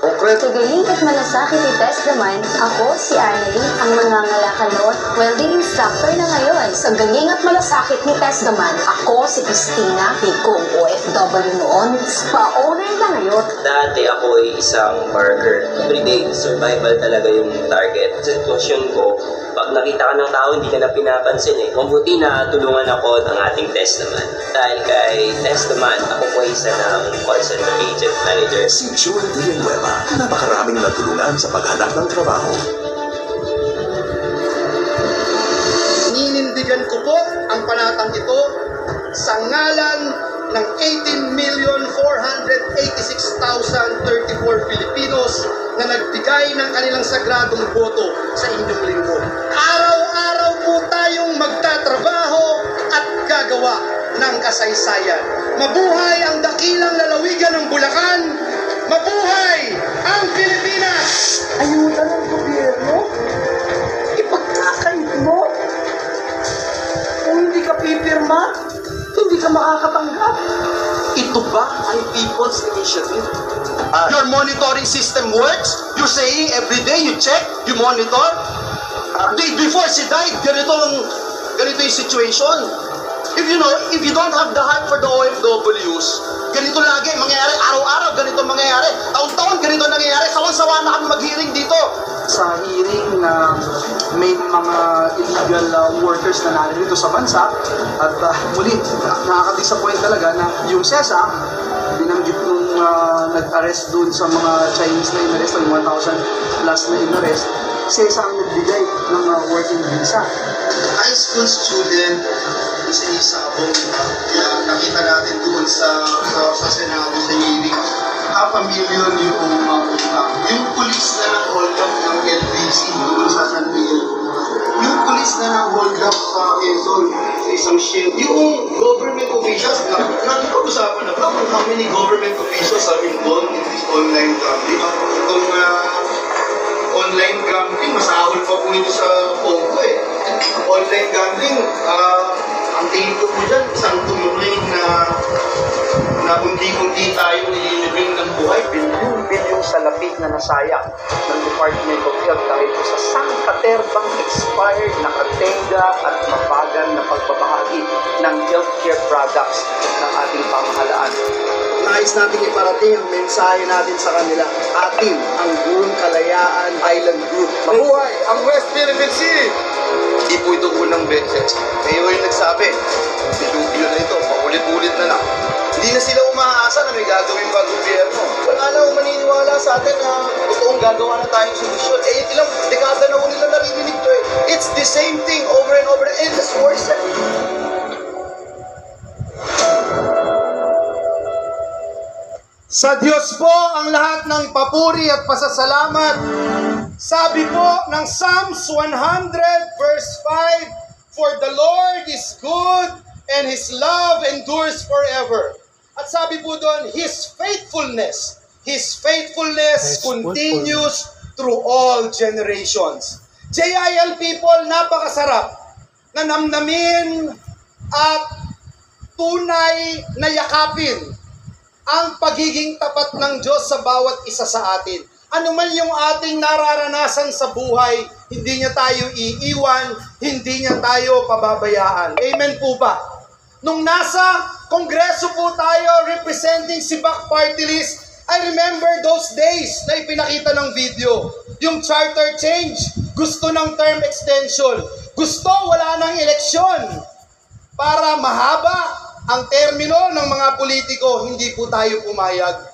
Konkreto. Sa galing at malasakit ni Tess naman, ako si Arnelyn, ang mangangalakal noon, welding instructor na ngayon. Sa galing at malasakit ni Tess naman, ako si Christina, Picong OFW noon, spa-owner na ngayon. Dati ako ay isang worker. Everyday survival talaga yung target. Sa sitwasyon ko, pag nakita ka ng tao, hindi ka na pinapansin eh. Mabuti na tulungan ako ng ating Tess naman. Dahil kay Tess naman, ako po isa ng call center agent manager. Si Joel Villanueva, napakaraming natulungan sa paghanap ng trabaho. Ninindigan ko po ang panatang ito sa ngalan ng 18,486,034 Filipinos na nagbigay ng kanilang sagradong boto sa inyong lingkod. Araw-araw po tayong magtatrabaho at gagawa ng kasaysayan. Mabuhay ang dakilang lalawigan ng Bulacan! Mabuhay ang Pilipinas! Ayuda ng gobyerno? Ipagkakait mo? Kung hindi ka pipirma, hindi ka makakatanggap. Ito ba ang People's Initiative? Your monitoring system works? You're saying every day you check, you monitor? Before she died, ganito yung situation. If you don't have the heart for the OFWs, ganito lagi mangyayari, araw-araw ganito mangyayari, taon-taon ganito nangyayari, sawan-sawa na kami mag-hearing dito. Sa hearing na may mga illegal workers na narito sa bansa at muli, nakaka-disappoint talaga na yung SESA, binanggit nung nag-arrest dun sa mga Chinese na in-arrest, yung 1,000 plus na in-arrest, SESA ang nagbigay ng working visa. High school student, isa-isa akong nakita natin doon sa Senado, sa hearing, 500,000 yung police na nang-hold up ng LBC doon sa San Miguel. Yung police na nang-hold up sa Quezon, sa isang shield. Yung government officials, nag-usapan na ba kung how many government officials are involved in this online gambling? Itong online gambling, masahol pa po ito sa Congo eh. Online gambling, ang tingin ko po dyan, isang tumuloy na kundi-kundi tayo nililibing ng buhay. Bilyong salapi na nasayang ng Department of Health dahil po sa sangkaterbang expired na katenga at mabagal na pagbabahagi ng healthcare products ng ating pamahalaan. Nais natin iparating ang mensahe natin sa kanila. Atin ang buong Kalayaan Island Group. Mabuhay ang West Philippine Sea! Hindi po ito unang beses. Kayo yung nagsabi, dilubyo na ito, paulit-ulit na lang. Hindi na sila umaasa na may gagawin pa gobyerno. Wala na maniniwala sa atin na totoong gagawa na tayong solusyon. Ilang dekada na nila naririnig to eh. It's the same thing over and over and it's worse. Sa Diyos po ang lahat ng papuri at pasasalamat. Sabi po ng Psalms 100 verse 5, For the Lord is good and His love endures forever. At sabi po doon, His faithfulness continues through all generations. JIL people, napakasarap na namnamin at tunay na yakapin ang pagiging tapat ng Diyos sa bawat isa sa atin. Ano man yung ating nararanasan sa buhay, hindi niya tayo iiwan, hindi niya tayo pababayaan. Amen po ba? Nung nasa Kongreso po tayo representing si Bac Party List, I remember those days na ipinakita ng video. Yung charter change, gusto ng term extension, gusto wala ng eleksyon para mahaba ang termino ng mga politiko, hindi po tayo pumayag.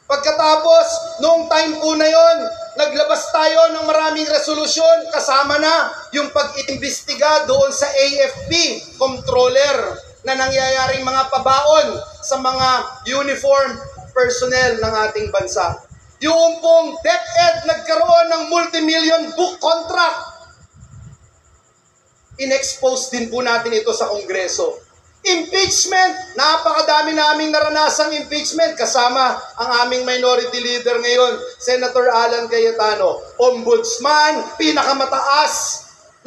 Pagkatapos, noong time po na yon, naglabas tayo ng maraming resolusyon, kasama na yung pag-iimbestiga doon sa AFP, controller, na nangyayaring mga pabaon sa mga uniform personnel ng ating bansa. Yung pong DepEd nagkaroon ng multimillion book contract. In-expose din po natin ito sa Kongreso. Impeachment, napakadami naming naranasang impeachment kasama ang aming minority leader ngayon, Senator Alan Cayetano. Ombudsman, pinakamataas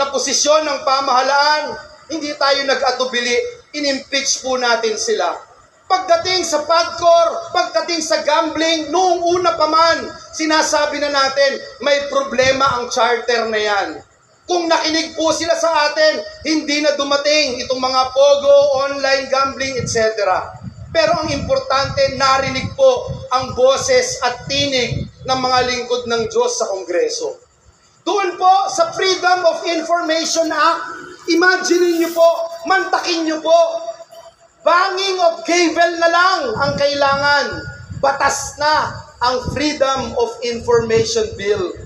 na posisyon ng pamahalaan, hindi tayo nag-atubili, in-impeach po natin sila. Pagdating sa PAGCOR, pagdating sa gambling, noong una pa man, sinasabi na natin, may problema ang charter na yan. Kung nakinig po sila sa atin, hindi na dumating itong mga pogo, online gambling, etc. Pero ang importante, narinig po ang boses at tinig ng mga lingkod ng Diyos sa Kongreso. Doon po sa Freedom of Information Act, imagine niyo po, mantakin niyo po, banging of gavel na lang ang kailangan. Batas na ang Freedom of Information Bill.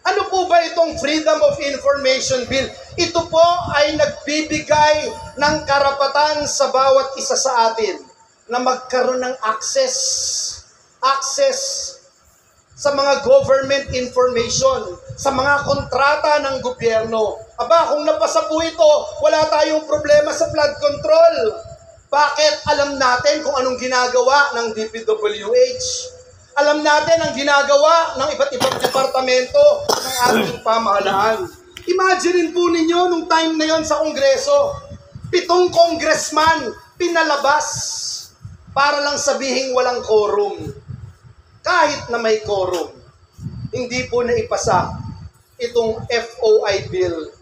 Ano po ba itong Freedom of Information Bill? Ito po ay nagbibigay ng karapatan sa bawat isa sa atin na magkaroon ng access sa mga government information, sa mga kontrata ng gobyerno. Aba, kung napasa po ito, wala tayong problema sa flood control. Bakit? Alam natin kung anong ginagawa ng DPWH. Alam natin ang ginagawa ng iba't ibang departamento ng ating pamahalaan. Imagine po ninyo nung time na yon sa Kongreso, 7 congressman pinalabas para lang sabihing walang quorum. Kahit na may quorum, hindi po naipasa itong FOI bill.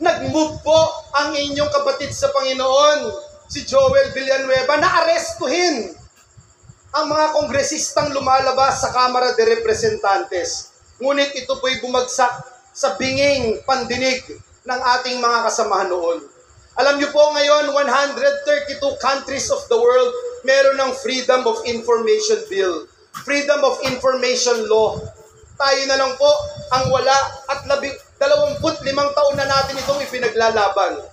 Nag-move po ang inyong kapatid sa Panginoon, si Joel Villanueva, na arestuhin ang mga kongresistang lumalabas sa Kamara de Representantes. Ngunit ito po'y bumagsak sa binging pandinig ng ating mga kasamahan noon. Alam niyo po ngayon, 132 countries of the world meron ng Freedom of Information Bill, Freedom of Information Law. Tayo na lang po ang wala at 25 taon na natin itong ipinaglalaban.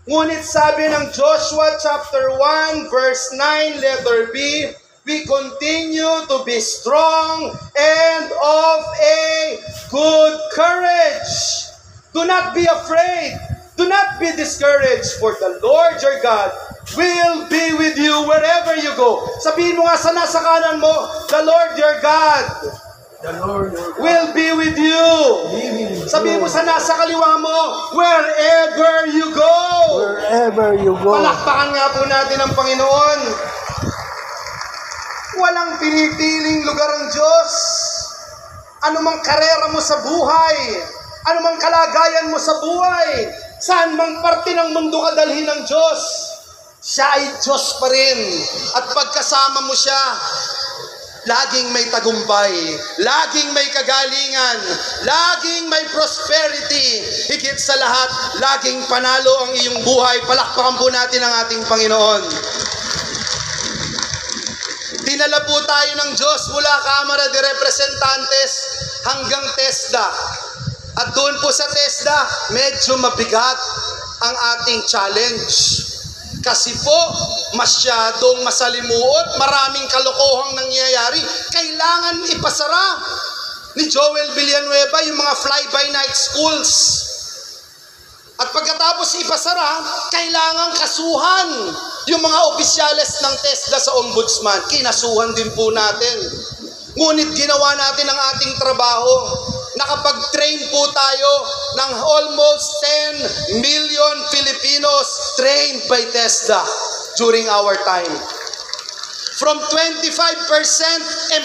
Ngunit sabi ng Joshua chapter 1 verse 9 letter B, we continue to be strong and of a good courage. Do not be afraid. Do not be discouraged, for the Lord your God will be with you wherever you go. Sabihin mo nga sa nasa kanan mo, the Lord your God will be with you. Sabihin mo sa nasa kaliwa mo, wherever you go. Wherever you go. Palakpakan nga po natin ang Panginoon. Walang pinipiling lugar ang Diyos. Anumang karera mo sa buhay, anumang kalagayan mo sa buhay, saan mang parte ng mundo ka dalhin ng Diyos, siya ay Diyos pa rin. At pagkasama mo siya, laging may tagumpay, laging may kagalingan, laging may prosperity. Higit sa lahat, laging panalo ang iyong buhay. Palakpakan po natin ang ating Panginoon. Dinala po tayo ng Diyos mula Kamara de Representantes hanggang TESDA. At doon po sa TESDA, medyo mabigat ang ating challenge. Kasi po, masyadong masalimuot, maraming kalokohang nangyayari. Kailangan ipasara ni Joel Villanueva yung mga fly-by-night schools. At pagkatapos ipasara, kailangan kasuhan yung mga opisyales ng TESDA sa ombudsman. Kinasuhan din po natin. Ngunit ginawa natin ang ating trabaho. Nakapag-train po tayo ng almost 10 million Filipinos trained by TESDA during our time. From 25%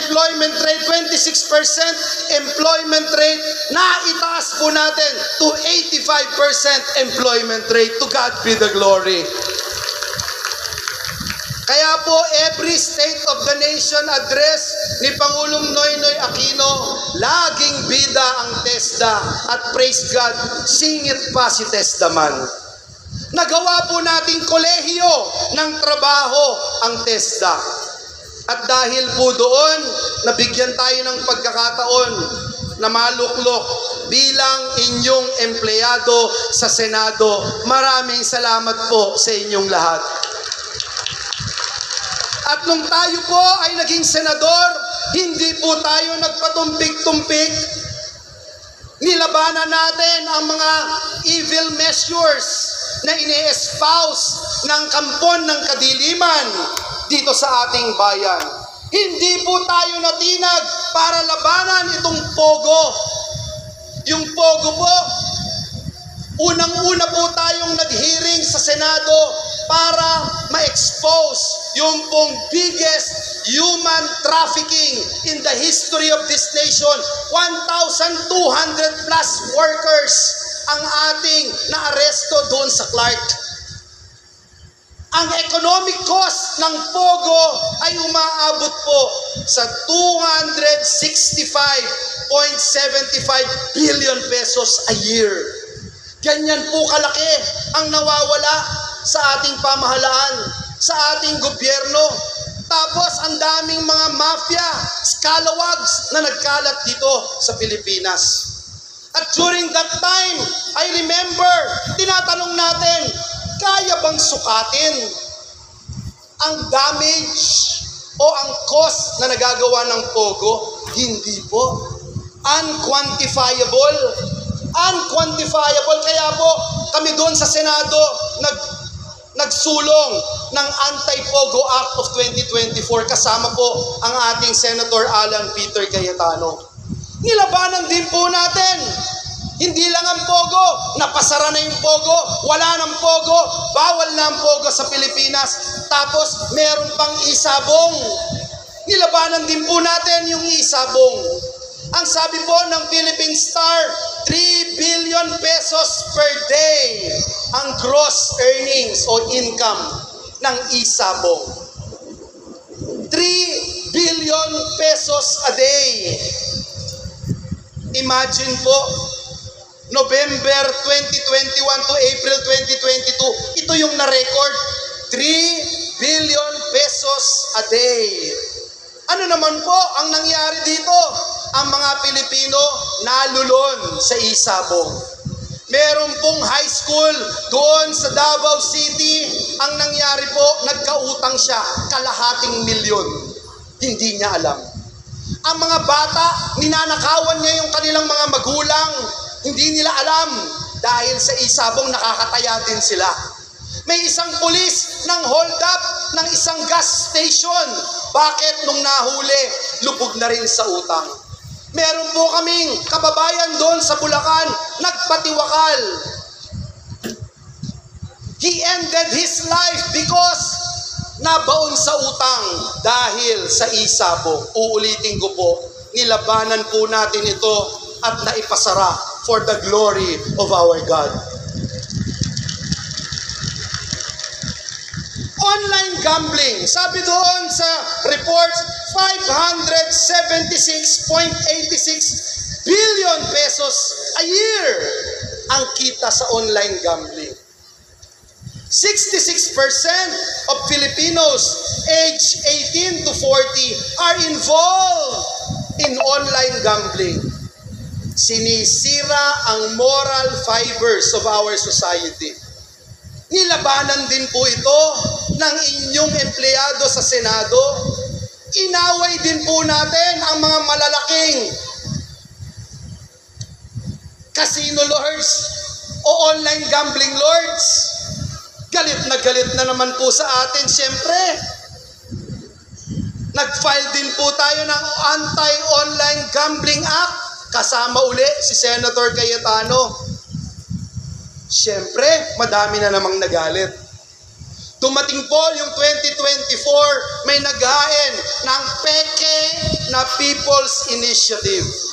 employment rate, 26% employment rate, naitaas po natin to 85% employment rate. To God be the glory. Kaya po, every State of the Nation address ni Pangulong Noynoy Aquino, laging bida ang TESDA at praise God, singit pa si TESDA man. Nagawa po nating kolehiyo ng trabaho ang TESDA. At dahil po doon, nabigyan tayo ng pagkakataon na maluklok bilang inyong empleyado sa Senado. Maraming salamat po sa inyong lahat. At nung tayo po ay naging senador, hindi po tayo nagpatumpik-tumpik. Nilabanan natin ang mga evil measures na ini-espouse ng kampon ng kadiliman dito sa ating bayan. Hindi po tayo natinag para labanan itong pogo. Yung pogo po, unang-una po tayong nag-hearing sa Senado para ma-expose yung pong biggest human trafficking in the history of this nation. 1,200 plus workers ang ating naaresto doon sa Clark. Ang economic cost ng pogo ay umaabot po sa 265.75 billion pesos a year. Ganyan po kalaki ang nawawala sa ating pamahalaan, sa ating gobyerno. Tapos ang daming mga mafia, scalawags na nagkalat dito sa Pilipinas. At during that time, I remember, tinatanong natin, kaya bang sukatin ang damage o ang cost na nagagawa ng pogo? Hindi po. Unquantifiable. Unquantifiable. Kaya po, kami doon sa Senado, nagsulong ng Anti-Pogo Act of 2024 kasama po ang ating Senator Alan Peter Cayetano. Nilabanan din po natin. Hindi lang ang pogo, napasara na yung pogo, wala ng pogo, bawal na ang pogo sa Pilipinas, tapos meron pang isabong. Nilabanan din po natin yung isabong. Ang sabi po ng Philippine Star, 3 billion pesos per day ang gross earnings o income ng isabong. 3 billion pesos a day. Imagine po, November 2021 to April 2022, ito yung na-record, 3 billion pesos a day. Ano naman po ang nangyari dito? Ang mga Pilipino nalulon sa isabong. Meron pong high school doon sa Davao City, ang nangyari po, nagkautang siya, kalahating milyon. Hindi niya alam. Ang mga bata, ninanakawan niya yung kanilang mga magulang, hindi nila alam dahil sa isabong nakakataya din sila. May isang pulis nang hold up ng isang gas station. Bakit? Nung nahuli, lubog na rin sa utang. Meron po kaming kababayan doon sa Bulacan, nagpatiwakal. He ended his life because nabaon sa utang dahil sa isabong. Uulitin ko po, nilabanan po natin ito at naipasara for the glory of our God. Online gambling, sabi doon sa report, 576.86 billion pesos a year ang kita sa online gambling. 66% of Filipinos aged 18 to 40 are involved in online gambling. Sinisira ang moral fibers of our society. Nilabanan din po ito ng inyong empleyado sa Senado. Inaway din po natin ang mga malalaking casino lords o online gambling lords. Galit na naman po sa atin, siyempre. Nag-file din po tayo ng Anti-Online Gambling Act. Kasama uli si Senator Cayetano. Siyempre, madami na namang nagalit. Dumating po yung 2024, may naghain ng peke na People's Initiative.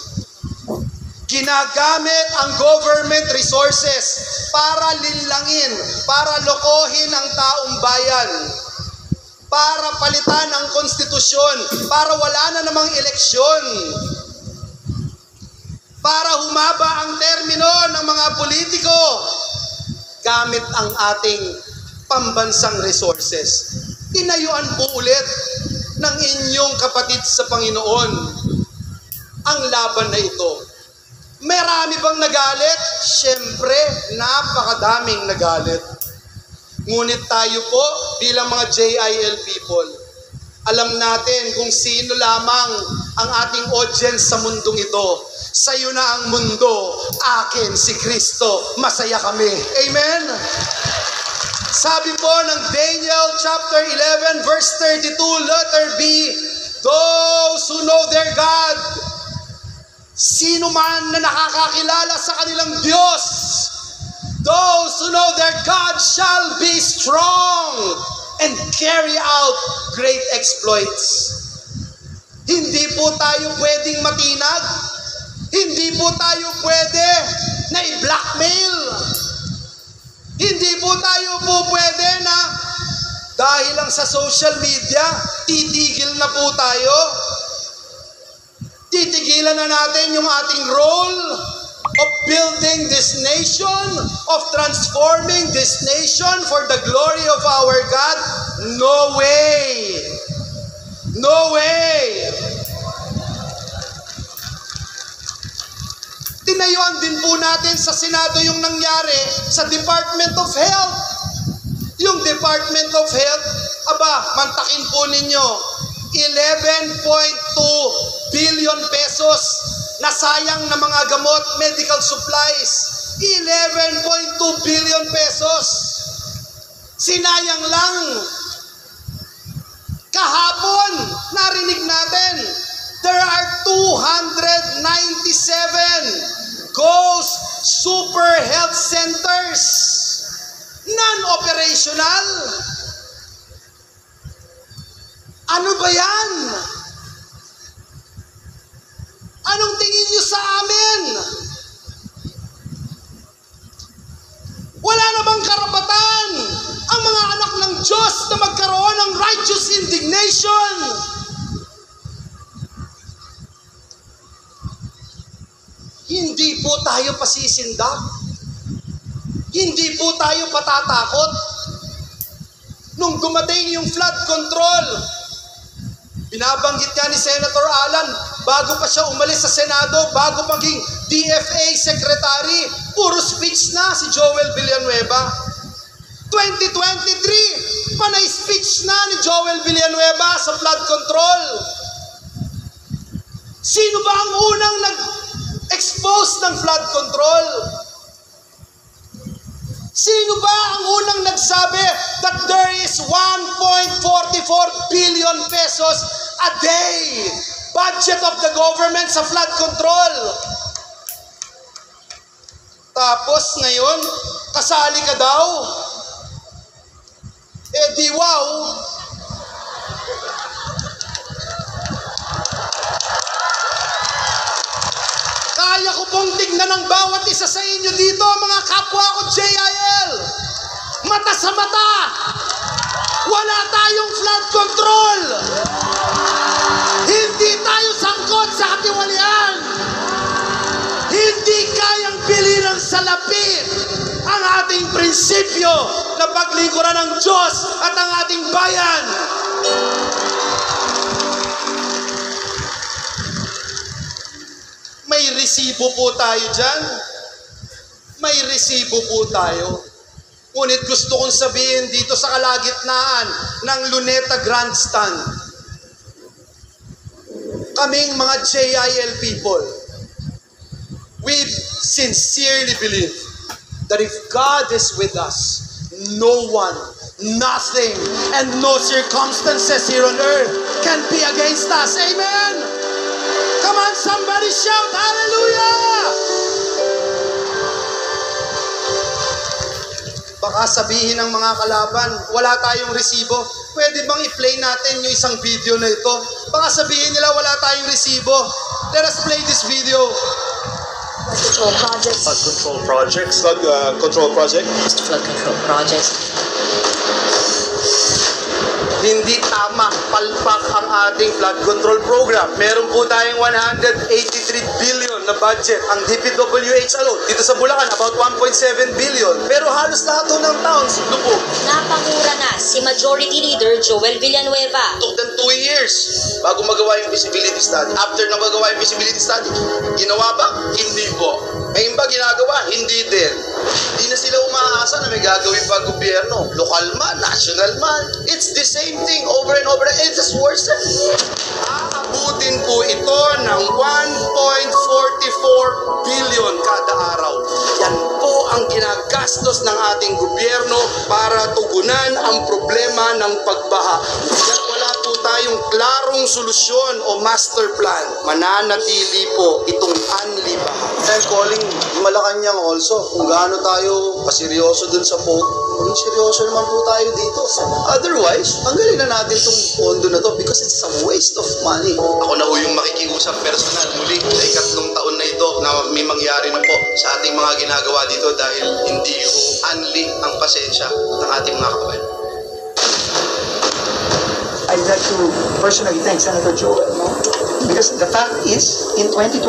Ginagamit ang government resources para linlangin, para lokohin ang taong bayan, para palitan ang konstitusyon, para wala na namang eleksyon, para humaba ang termino ng mga politiko, gamit ang ating pambansang resources. Tinayuan po ulit ng inyong kapatid sa Panginoon ang laban na ito. Marami bang nagalit? Siyempre, napakadaming nagalit. Ngunit tayo po bilang mga JIL people, alam natin kung sino lamang ang ating audience sa mundong ito. Sa'yo na ang mundo, akin si Kristo, masaya kami. Amen? Sabi po ng Daniel chapter 11 verse 32, letter B, those who know their God, sino man na nakakakilala sa kanilang Diyos, those who know their God shall be strong and carry out great exploits. Hindi po tayo pwedeng matinag. Hindi po tayo pwede na i-blackmail. Hindi po tayo pwede na dahil lang sa social media, titigil na po tayo. Titigilan na natin yung ating role of building this nation, of transforming this nation for the glory of our God. No way! No way! Tinayuan din po natin sa Senado yung nangyari sa Department of Health. Yung Department of Health, mantakin po ninyo, 11.2 billion pesos na sayang na mga gamot, medical supplies. 11.2 billion pesos. Sinayang lang. Kahapon, narinig natin, there are 297 ghost super health centers, non-operational. Ano ba yan? Anong tingin niyo sa amin? Wala na bang karapatan ang mga anak ng Diyos na magkaroon ng righteous indignation? Hindi po tayo pasisindak. Hindi po tayo patatakot. Nung dumating yung flood control, binabanggit nga ni Senator Alan, bago pa siya umalis sa Senado, bago maging DFA Secretary, puro speech na si Joel Villanueva. 2023, panay speech na ni Joel Villanueva sa flood control. Sino ba ang unang nag-expose ng flood control? Sino ba ang unang nagsabi that there is 1.44 billion pesos a day budget of the government sa flood control? Tapos ngayon, kasali ka daw? Di wow! Kaya ko pong tignan ng bawat isa sa inyo dito, mga kapwa ko JIL. Mata sa mata. Wala tayong flood control. Hindi tayo sangkot sa katiwalian. Hindi kayang bilhin ng salapi ang ating prinsipyo na paglingkuran ng Diyos at ang ating bayan. May resibo po tayo dyan. May resibo po tayo. Ngunit gusto kong sabihin dito sa kalagitnaan ng Luneta Grandstand, kaming mga JIL people, we sincerely believe that if God is with us, no one, nothing, and no circumstances here on earth can be against us. Amen! Come on, somebody shout, hallelujah! Baka sabihin ng mga kalaban, wala tayong resibo. Pwede bang i-play natin yung isang video na ito? Baka sabihin nila wala tayong resibo. Let us play this video. Control projects. Flood control projects. Flood control project. Flood control projects. Hindi tama, palpak ang ating flood control program. Meron po tayong 183 billion na budget. Ang DPWH alone, dito sa Bulacan, about 1.7 billion. Pero halos lahat ng towns, lubog. Napangura na si Majority Leader Joel Villanueva. Took them 2 years bago magawa yung feasibility study. After na magawa yung feasibility study, ginawa ba? Hindi po. Ngayon ba ginagawa? Hindi din. Hindi na sila umaasa na may gagawin pa gobyerno. Lokal man, national man. It's the same thing over and over again. It's just worse. Aabutin po ito ng 1.44 billion kada araw. Yan po ang ginagastos ng ating gobyerno para tugunan ang problema ng pagbaha. At wala po tayong klarong solusyon o master plan, mananatili po itong anlibaha. I'm calling Malacanang also kung gaano tayo kaseryoso dun sa maging seryoso naman po tayo dito. Otherwise, tanggalin na natin itong pondo na to because it's a waste of money. Ako na ho yung makikiusap personal muli sa ikatlong taon na ito na may mangyari na po sa ating mga ginagawa dito dahil hindi ho anli ang pasensya ng ating mga kababayan. I'd like to personally thank Senator Joel, because the fact is, in 2023,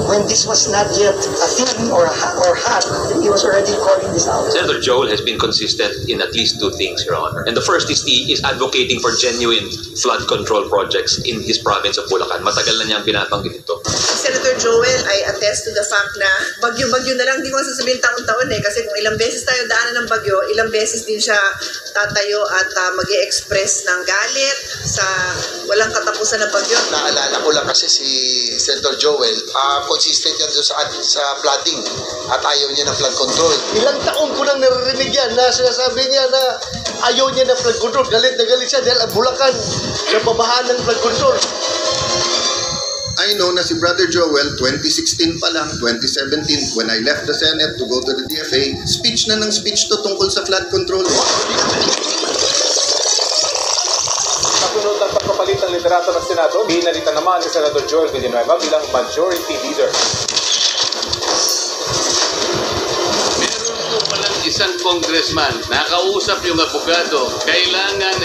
when this was not yet a thing or hot, he was already calling this out. Senator Joel has been consistent in at least two things, Your Honor. And the first is he is advocating for genuine flood control projects in his province of Bulacan. Matagal na niya ang binabanggit ito. Senator Joel, I attest to the fact na bagyo-bagyo na lang, di ko sasabihin taon-taon kasi kung ilang beses tayo daanan ng bagyo, ilang beses din siya tatayo at mag-i-express ng galit sa walang katapusan ng bagyo. Naalala ko lang kasi si Senator Joel, consistent yan doon sa flooding at ayaw niya ng flood control. Ilang taon ko nang naririnig yan na sinasabi niya na ayaw niya ng flood control. Galit na galit siya dahil ang Bulacan nababahan ng flood control. I know na si Brother Joel, 2016 pa lang, 2017, when I left the Senate to go to the DFA, speech na ng speech to tungkol sa flood control. Kasunod ng pagpapalit ng liderato ng Senado, binalita naman ni Senator Joel Villanueva bilang Majority Leader. Isang congressman, nakausap yung abogado, kailangan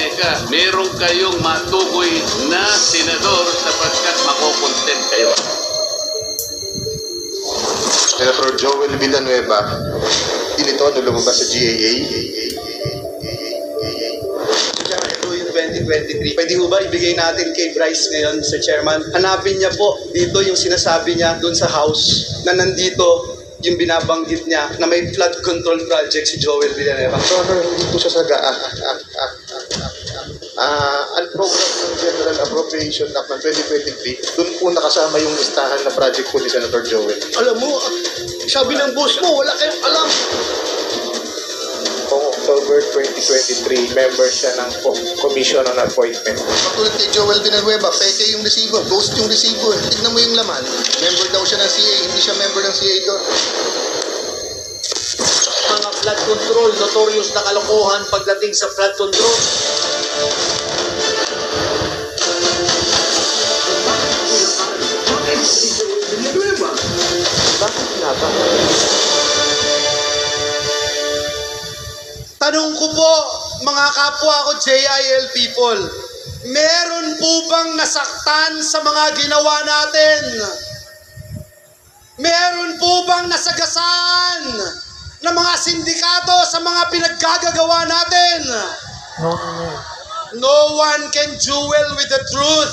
meron kayong matukoy na senador sapagkat makukontent kayo. Senator Joel Villanueva, din ito lumabas sa GAA. Ito yung 2023. Pwede ho ba ibigay natin kay Bryce ngayon, Mr. Chairman? Hanapin niya po dito yung sinasabi niya doon sa House na nandito yung binabanggit niya na may flood control project si Joel Villanueva. So, hindi po siya ang program ng General Appropriation Act ng 2023, doon po nakasama yung listahan na project po ni Senator Joel. Alam mo, sabi ng boss mo, wala kayong alam. Kung October 2023, member siya ng Commission on Appointment. Patulad kay Joel Villanueva, peke yung resibo, ghost yung resibo. Tignan mo yung laman. Member daw siya ng CA, hindi siya member ng CA doon. Mga flood control, notorious na kalokohan pagdating sa flood control. Tanong ko po, mga kapwa ko JIL people, meron po bang nasaktan sa mga ginawa natin? Meron po bang nasagasaan ng mga sindikato sa mga pinaggagawa natin? No one can duel with the truth.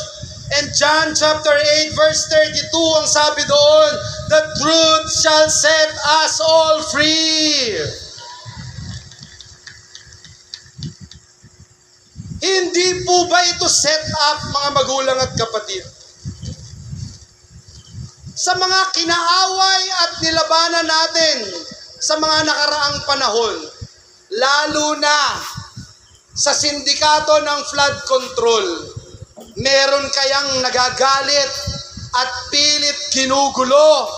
And John chapter 8 verse 32 ang sabi doon, the truth shall set us all free. Hindi po ba ito set up, mga magulang at kapatid? Sa mga kinaaway at nilabanan natin sa mga nakaraang panahon, lalo na sa sindikato ng flood control, meron kayang nagagalit at pilit ginugulo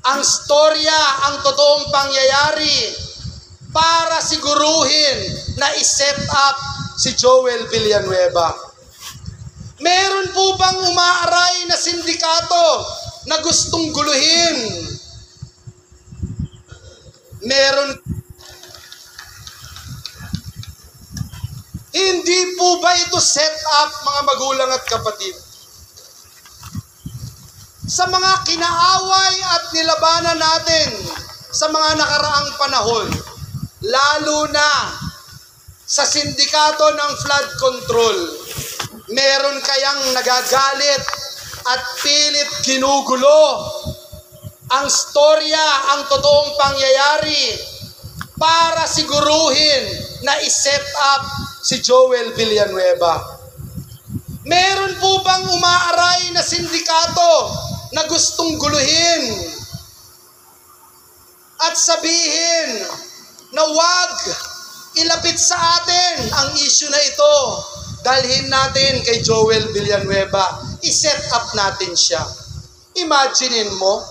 ang storya, ang totoong pangyayari para siguruhin na iset up si Joel Villanueva. Meron po bang umaaray na sindikato na gustong guluhin? Meron. Hindi po ba ito set up, mga magulang at kapatid? Sa mga kinaaway at nilabanan natin sa mga nakaraang panahon, lalo na sa sindikato ng flood control, meron kayang nagagalit at pilit ginugulo ang storya, ang totoong pangyayari para siguruhin na iset up si Joel Villanueva. Meron po bang umaaray na sindikato na gustong guluhin at sabihin na wag ilapit sa atin ang issue na ito. Dalhin natin kay Joel Villanueva. I-set up natin siya. Imaginein mo,